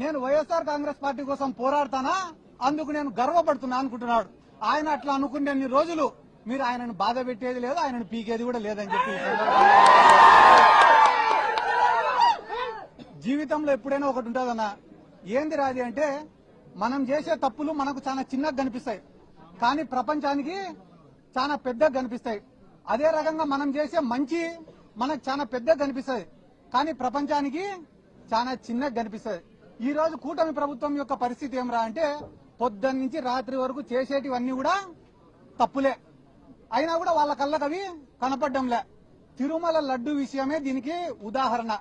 నేను వైఎస్ఆర్ కాంగ్రెస్ పార్టీ కోసం పోరాడతానా, అందుకు నేను గర్వపడుతున్నా అనుకుంటున్నాడు. ఆయన అట్లా అనుకునే రోజులు మీరు ఆయనను బాధ పెట్టేది లేదు, ఆయనను పీకేది కూడా లేదని చెప్పి జీవితంలో ఎప్పుడైనా ఒకటి ఉంటుందన్నా. ఏంది రాది అంటే మనం చేసే తప్పులు మనకు చాలా చిన్నగా కనిపిస్తాయి, కానీ ప్రపంచానికి చాలా పెద్దగా కనిపిస్తాయి. అదే రకంగా మనం చేసే మంచి మనకు చాలా పెద్దగా కనిపిస్తుంది, కానీ ప్రపంచానికి చాలా చిన్నగా కనిపిస్తుంది. ఈ రోజు కూటమి ప్రభుత్వం యొక్క పరిస్థితి ఏమరా అంటే పొద్దున్న నుంచి రాత్రి వరకు చేసేటివన్నీ కూడా తప్పులే, అయినా కూడా వాళ్ళ కళ్ళకు అవి కనపడ్డంలే. తిరుమల లడ్డు విషయమే దీనికి ఉదాహరణ.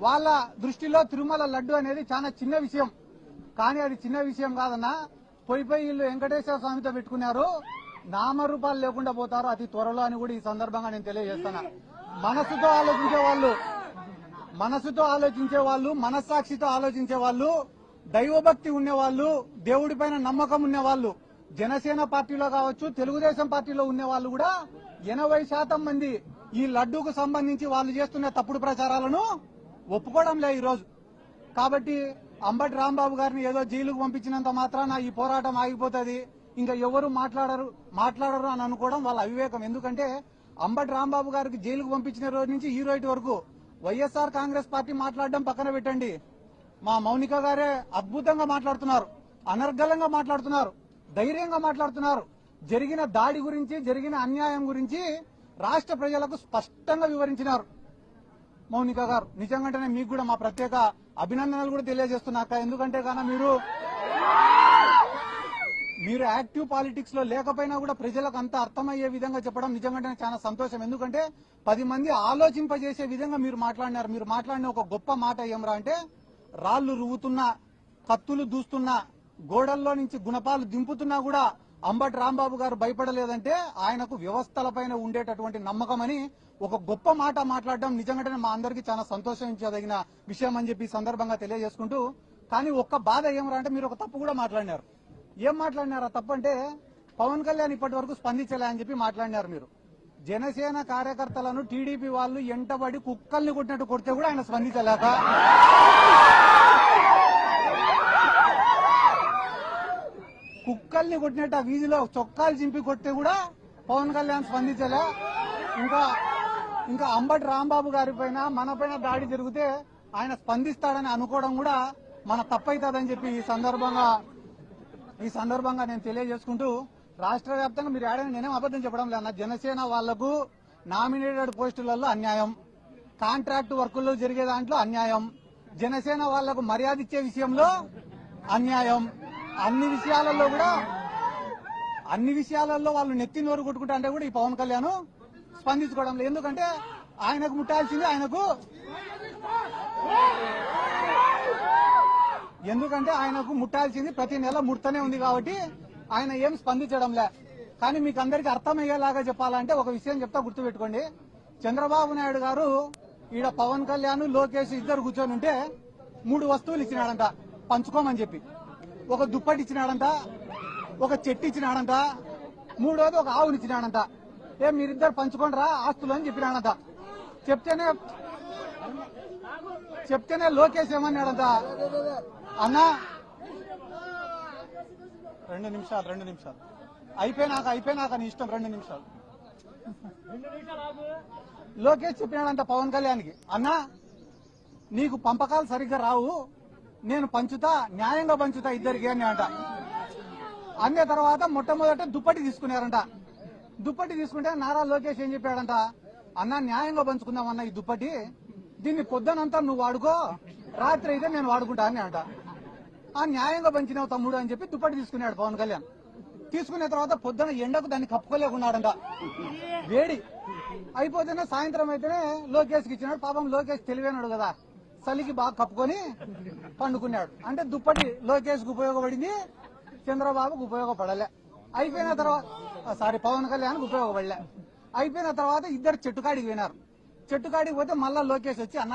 వాళ్ళ దృష్టిలో తిరుమల లడ్డు అనేది చాలా చిన్న విషయం, కానీ అది చిన్న విషయం కాదన్నా. పోయి వీళ్ళు వెంకటేశ్వర స్వామితో పెట్టుకున్నారు, నామరూపాలు లేకుండా పోతారు అతి త్వరలో అని కూడా ఈ సందర్భంగా నేను తెలియజేస్తున్నా. మనసుతో ఆలోచించే వాళ్ళు, మనస్సాక్షితో ఆలోచించే వాళ్ళు, దైవభక్తి ఉండేవాళ్ళు, దేవుడిపైన నమ్మకం ఉండేవాళ్ళు, జనసేన పార్టీలో కావచ్చు, తెలుగుదేశం పార్టీలో ఉండే వాళ్ళు కూడా 80% మంది ఈ లడ్డూకు సంబంధించి వాళ్ళు చేస్తున్న తప్పుడు ప్రచారాలను ఒప్పుకోవడం లే ఈరోజు. కాబట్టి అంబటి రాంబాబు గారిని ఏదో జైలుకు పంపించినంత మాత్రాన ఈ పోరాటం ఆగిపోతుంది, ఇంకా ఎవరు మాట్లాడరు అని అనుకోవడం వాళ్ళ అవివేకం. ఎందుకంటే అంబటి రాంబాబు గారికి జైలుకు పంపించిన రోజు నుంచి ఈ రోజు వరకు వైఎస్ఆర్ కాంగ్రెస్ పార్టీ మాట్లాడడం పక్కన పెట్టండి, మా మౌనిక గారే అద్భుతంగా మాట్లాడుతున్నారు. అనర్గళంగా మాట్లాడుతున్నారు, ధైర్యంగా మాట్లాడుతున్నారు. జరిగిన దాడి గురించి, జరిగిన అన్యాయం గురించి రాష్ట్ర ప్రజలకు స్పష్టంగా వివరించినారు మౌనిక గారు. నిజంగానే మీకు కూడా మా ప్రత్యేక అభినందనలు కూడా తెలియజేస్తున్నాక. ఎందుకంటే కన్నా మీరు యాక్టివ్ పాలిటిక్స్ లో లేకపోయినా కూడా ప్రజలకు అంత అర్థమయ్యే విధంగా చెప్పడం నిజంగానే చాలా సంతోషం. ఎందుకంటే 10 మంది ఆలోచింపజేసే విధంగా మీరు మాట్లాడినారు. మీరు మాట్లాడిన ఒక గొప్ప మాట ఏమరా అంటే, రాళ్లు రువ్వుతున్నా, కత్తులు దూస్తున్నా, గోడల్లో నుంచి గుణపాలు దింపుతున్నా కూడా అంబటి రాంబాబు గారు భయపడలేదంటే ఆయనకు వ్యవస్థలపైన ఉండేటటువంటి నమ్మకం అని ఒక గొప్ప మాట మాట్లాడడం నిజంగానే మా అందరికీ చాలా సంతోషించదగిన విషయం అని చెప్పి ఈ సందర్భంగా తెలియజేసుకుంటూ, కానీ ఒక్క బాధ ఏమరా అంటే మీరు ఒక తప్పు కూడా మాట్లాడినారు. ఏం మాట్లాడినారు? ఆ తప్పు అంటే పవన్ కళ్యాణ్ ఇప్పటి వరకు స్పందించలే అని చెప్పి మాట్లాడినారు మీరు. జనసేన కార్యకర్తలను టీడీపీ వాళ్ళు ఎంటబడి కుక్కల్ని కొట్టినట్టు కొడితే కూడా ఆయన స్పందించలేక, కుక్కల్ని కొట్టినట్టు ఆ వీధిలో చొక్కాలు చింపి కొడితే కూడా పవన్ కళ్యాణ్ స్పందించలే. ఇంకా అంబటి రాంబాబు గారి పైన, మన పైన దాడి జరిగితే ఆయన స్పందిస్తాడని అనుకోవడం కూడా మన తప్పైతుందని చెప్పి ఈ సందర్భంగా నేను తెలియజేసుకుంటూ, రాష్ట్ర వ్యాప్తంగా మీరు ఏడైనా నేనేం అబద్దం చెప్పడం లేదన్న. జనసేన వాళ్లకు నామినేటెడ్ పోస్టులలో అన్యాయం, కాంట్రాక్ట్ వర్కుల్లో జరిగే దాంట్లో అన్యాయం, జనసేన వాళ్లకు మర్యాద ఇచ్చే విషయంలో అన్యాయం, అన్ని విషయాలలో వాళ్ళు నెత్తి నోరు కొట్టుకుంటా అంటే కూడా ఈ పవన్ కళ్యాణ్ స్పందించుకోవడం లేదు. ఎందుకంటే ఆయనకు ముట్టాల్సింది ప్రతి నెల ముడతనే ఉంది కాబట్టి ఆయన ఏం స్పందించడం లే. కానీ మీకు అందరికీ అర్థమయ్యేలాగా చెప్పాలంటే ఒక విషయం చెప్తా, గుర్తుపెట్టుకోండి. చంద్రబాబు నాయుడు గారు ఈడ పవన్ కళ్యాణ్, లోకేష్ ఇద్దరు కూర్చొని ఉంటే 3 వస్తువులు ఇచ్చినాడంట పంచుకోమని చెప్పి. ఒక దుప్పటి ఇచ్చినాడంట, ఒక చెట్టు ఇచ్చినాడంట, 3వది ఒక ఆవుని ఇచ్చినాడంట. మీరిద్దరు పంచుకోండిరా ఆస్తులు అని చెప్పినాడంట. చెప్తేనే లోకేష్ ఏమన్నాడంట, అన్నా 2 నిమిషాలు అయిపోయినాక నీ ఇష్టం, 2 నిమిషాలు. లోకేష్ చెప్పినాడంట పవన్ కళ్యాణ్కి, అన్నా నీకు పంపకాలు సరిగ్గా రావు, నేను పంచుతా, న్యాయంగా పంచుతా ఇద్దరికి అని అంట. అన్న తర్వాత మొట్టమొదట దుప్పటి తీసుకున్నారంట. దుప్పటి తీసుకుంటే నారా లోకేష్ ఏం చెప్పాడంట, అన్న న్యాయంగా పంచుకుందామన్న ఈ దుప్పటి, దీన్ని పొద్దునంతా నువ్వు వాడుకో, రాత్రి అయితే నేను వాడుకుంటా అని అంట. ఆ న్యాయంగా పంచినావు తమ్ముడు అని చెప్పి దుప్పటి తీసుకున్నాడు పవన్ కళ్యాణ్. తీసుకున్న తర్వాత పొద్దున ఎండకు దాన్ని కప్పుకోలేకున్నాడంట, వేడి అయిపోతేనే సాయంత్రం అయితేనే లోకేష్కి ఇచ్చినాడు. పాపం లోకేష్ తెలివైనాడు కదా, చలికి బాగా కప్పుకొని పండుకున్నాడు. అంటే దుప్పటి లోకేష్కి ఉపయోగపడింది, చంద్రబాబుకు ఉపయోగపడలే. అయిపోయిన తర్వాత పవన్ కళ్యాణ్కి ఉపయోగపడలే. అయిపోయిన తర్వాత ఇద్దరు చెట్టుకాడికి పోయినారు. చెట్టుకాడికి పోతే మళ్ళా లోకేష్ వచ్చి, అన్న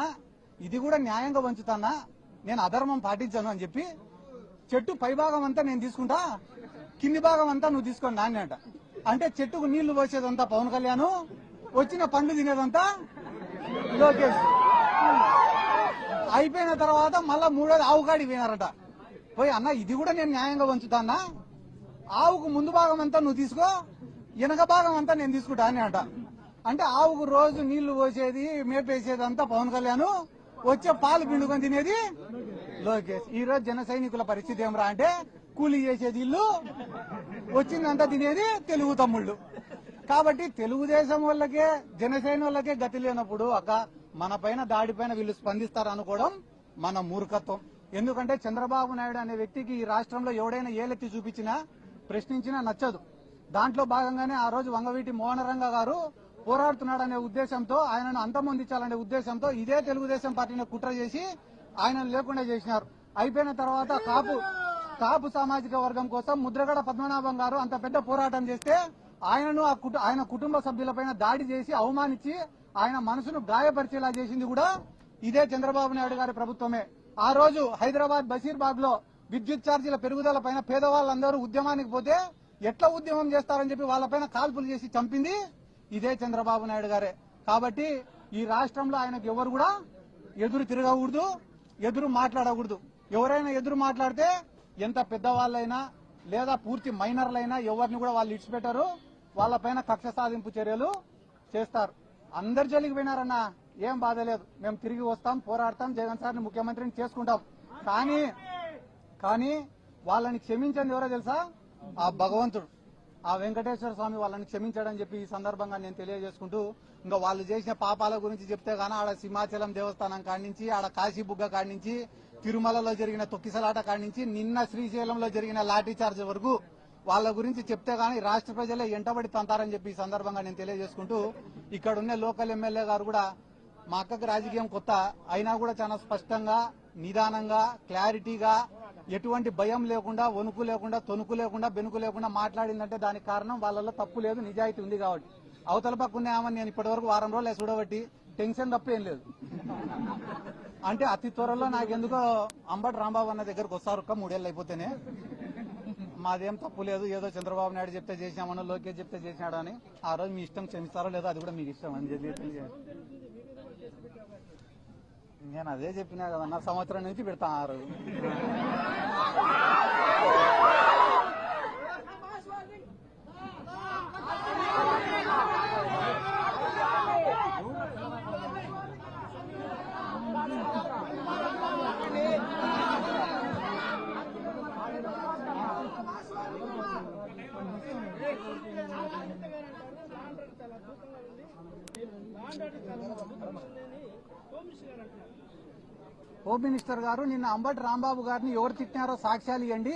ఇది కూడా న్యాయంగా పంచుతానా, నేను అధర్మం పాటించాను అని చెప్పి, చెట్టు పై భాగం అంతా నేను తీసుకుంటా, కింది భాగం అంతా నువ్వు తీసుకోండి నాన్న అంట. అంటే చెట్టుకు నీళ్లు పోసేదంతా పవన్ కళ్యాణ్, వచ్చిన పండ్లు తినేదంతా లోకేష్. అయిపోయిన తర్వాత మళ్ళా 3వది ఆవు కాడికి పోయినారట. పోయి, అన్న ఇది కూడా నేను న్యాయంగా పంచుతానా, ఆవుకు ముందు భాగం అంతా నువ్వు తీసుకో, వెనక భాగం అంతా నేను తీసుకుంటా అని అంట. అంటే ఆవుకు రోజు నీళ్లు పోసేది, మేపేసేది అంతా పవన్ కళ్యాణ్, వచ్చే పాలు పిండుకొని తినేది లోకేష్. ఈ రోజు జన సైనికుల పరిస్థితి ఏమరా అంటే, కూలీ చేసేది ఇల్లు, వచ్చిందంతా తినేది తెలుగు తమ్ముళ్ళు. కాబట్టి తెలుగుదేశం వాళ్ళకే, జనసేన వాళ్ళకే గతి లేనప్పుడు మన పైన దాడి పైన వీళ్ళు స్పందిస్తారు అనుకోవడం మన మూర్ఖత్వం. ఎందుకంటే చంద్రబాబు నాయుడు అనే వ్యక్తికి ఈ రాష్ట్రంలో ఎవడైనా ఏలెత్తి చూపించినా, ప్రశ్నించినా నచ్చదు. దాంట్లో భాగంగానే ఆ రోజు వంగవీటి మోహనరంగ గారు పోరాడుతున్నాడనే ఉద్దేశంతో, ఆయనను అంతమొందించాలనే ఉద్దేశంతో ఇదే తెలుగుదేశం పార్టీని కుట్ర చేసి ఆయన లేకుండా చేసినారు. అయిపోయిన తర్వాత కాపు సామాజిక వర్గం కోసం ముద్రగడ పద్మనాభం గారు అంత పెద్ద పోరాటం చేస్తే ఆయన కుటుంబ సభ్యులపైన దాడి చేసి అవమానించి ఆయన మనసును గాయపరిచేలా చేసింది కూడా ఇదే చంద్రబాబు నాయుడు గారి ప్రభుత్వమే. ఆ రోజు హైదరాబాద్ బషీర్బాగ్ లో విద్యుత్ ఛార్జీల పెరుగుదల పైన పేదవాళ్ళందరూ ఉద్యమానికి పోతే ఎట్లా ఉద్యమం చేస్తారని చెప్పి వాళ్ళపైన కాల్పులు చేసి చంపింది ఇదే చంద్రబాబు నాయుడు గారే. కాబట్టి ఈ రాష్ట్రంలో ఆయనకు ఎవరు కూడా ఎదురు తిరగకూడదు, ఎదురు మాట్లాడకూడదు. ఎవరైనా ఎదురు మాట్లాడితే ఎంత పెద్దవాళ్ళైనా లేదా పూర్తి మైనర్లైనా ఎవరిని కూడా వాళ్ళు ఇడిచిపెట్టారు, వాళ్ళపైన కక్ష సాధింపు చర్యలు చేస్తారు. అందరి జోలికి పోయినారన్నా ఏం బాధ లేదు, మేము తిరిగి వస్తాం, పోరాడతాం, జగన్ సార్ని ముఖ్యమంత్రిని చేసుకుంటాం. కానీ వాళ్ళని క్షమించండి ఎవరో తెలుసా? ఆ భగవంతుడు, ఆ వెంకటేశ్వర స్వామి వాళ్ళని క్షమించాడని చెప్పి ఈ సందర్భంగా నేను తెలియజేసుకుంటూ, ఇంకా వాళ్ళు చేసిన పాపాల గురించి చెప్తే గానీ ఆడ సింహాచలం దేవస్థానం కాడి నుంచి, ఆడ కాశీబుగ్గ కాడి నుంచి, తిరుమలలో జరిగిన తొక్కిసలాట కాడి నుంచి, నిన్న శ్రీశైలంలో జరిగిన లాఠీ చార్జ్ వరకు వాళ్ళ గురించి చెప్తే గానీ రాష్ట్ర ప్రజలే ఎంటబడి తంతారని చెప్పి ఈ సందర్భంగా నేను తెలియజేసుకుంటూ, ఇక్కడ ఉన్న లోకల్ ఎమ్మెల్యే గారు కూడా మా అక్కకి రాజకీయం కొత్త అయినా కూడా చాలా స్పష్టంగా, నిదానంగా, క్లారిటీగా, ఎటువంటి భయం లేకుండా, వణుకు లేకుండా, తొణుకు లేకుండా, బెనుకు లేకుండా మాట్లాడిందంటే దానికి కారణం వాళ్ళలో తప్పు లేదు, నిజాయితీ ఉంది కాబట్టి. అవతల పక్క ఉన్నామని నేను ఇప్పటి వరకు వారం రోజులు చూడబట్టి టెన్షన్ తప్ప ఏం లేదు. అంటే అతి త్వరలో నాకెందుకో అంబటి రాంబాబు అన్న దగ్గరకు వస్తారు, 3 ఏళ్ళు అయిపోతేనే. మాదేం తప్పు లేదు, ఏదో చంద్రబాబు నాయుడు చెప్తే చేసినామనో, లోకేష్ చెప్తే చేసినాడు అని. ఆ రోజు మీ ఇష్టం, క్షమిస్తారో లేదో అది కూడా మీకు ఇష్టం అని చెప్పి నేను అదే చెప్పినా కదన్నా, సంవత్సరం నుంచి పెడతా. ఆ రోజు హోమ్ మినిస్టర్ గారు నిన్న అంబటి రాంబాబు గారిని ఎవరు తిట్టినారో సాక్ష్యాలు ఇవ్వండి,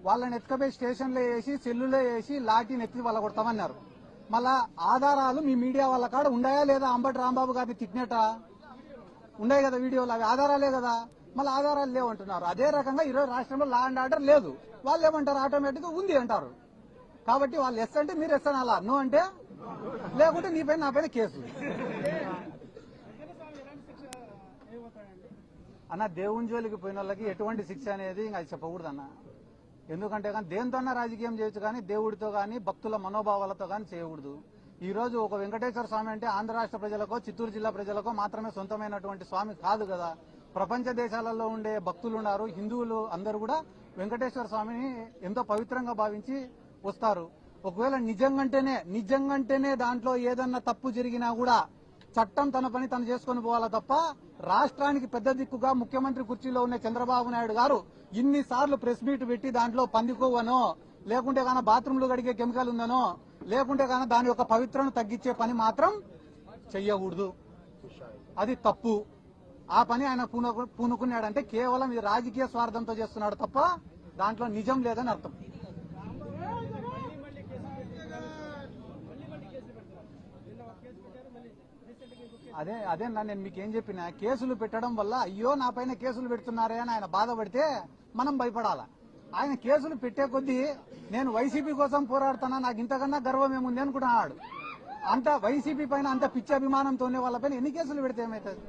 వాళ్ళని ఎత్తుకపోయి స్టేషన్లో వేసి, సెల్లులో వేసి, లాఠీని ఎత్తి వాళ్ళ కొడతామన్నారు. మళ్ళా ఆధారాలు మీ మీడియా వాళ్ళ కాడ ఉన్నాయా లేదా? అంబటి రాంబాబు గారిని తిట్టినట ఉన్నాయి కదా వీడియోలు, అవి ఆధారాలే కదా. మళ్ళీ ఆధారాలు లేవంటున్నారు. అదే రకంగా ఈరోజు రాష్ట్రంలో లా అండ్ ఆర్డర్ లేదు, వాళ్ళు ఏమంటారు? ఆటోమేటిక్ గా ఉంది అంటారు. కాబట్టి వాళ్ళు ఎస్ అంటే మీరు ఎస్ అనాలా, నో అంటే లేకుంటే నీ పైన నా పైన కేసు. అన్న, దేవుని జోలికి పోయిన వాళ్ళకి ఎటువంటి శిక్ష అనేది ఇంకా చెప్పకూడదు అన్న. ఎందుకంటే కానీ దేంతో రాజకీయం చేయొచ్చు, కానీ దేవుడితో కానీ భక్తుల మనోభావాలతో కానీ చేయకూడదు. ఈ రోజు ఒక వెంకటేశ్వర స్వామి అంటే ఆంధ్ర రాష్ట్ర ప్రజలకో, చిత్తూరు జిల్లా ప్రజలకో మాత్రమే సొంతమైనటువంటి స్వామి కాదు కదా. ప్రపంచ దేశాలలో ఉండే భక్తులు ఉన్నారు, హిందువులు అందరూ కూడా వెంకటేశ్వర స్వామిని ఎంతో పవిత్రంగా భావించి వస్తారు. ఒకవేళ నిజంగంటేనే దాంట్లో ఏదన్నా తప్పు జరిగినా కూడా చట్టం తన పని తను చేసుకుని పోవాలా తప్ప, రాష్ట్రానికి పెద్ద దిక్కుగా ముఖ్యమంత్రి కుర్చీలో ఉన్న చంద్రబాబు నాయుడు గారు ఇన్నిసార్లు ప్రెస్ మీట్ పెట్టి దాంట్లో పందికొవ్వనో, లేకుంటే గాన బాత్రూంలు కడిగే కెమికల్ ఉందనో, లేకుంటే గాన దాని యొక్క పవిత్రను తగ్గించే పని మాత్రం చెయ్యకూడదు. అది తప్పు. ఆ పని ఆయన పూనుకున్నాడంటే కేవలం ఇది రాజకీయ స్వార్థంతో చేస్తున్నాడు తప్ప దాంట్లో నిజం లేదని అర్థం. అదే నేను మీకేం చెప్పినా, కేసులు పెట్టడం వల్ల అయ్యో నా పైన కేసులు పెడుతున్నారే అని ఆయన బాధపడితే మనం భయపడాలా. ఆయన కేసులు పెట్టే కొద్దీ నేను వైసీపీ కోసం పోరాడుతున్నా, నాకు ఇంతకన్నా గర్వం ఏముంది అనుకుంటున్నాడు. అంత వైసీపీ పైన అంత పిచ్చి అభిమానంతో వాళ్ళ పైన ఎన్ని కేసులు పెడితే ఏమవుతుంది?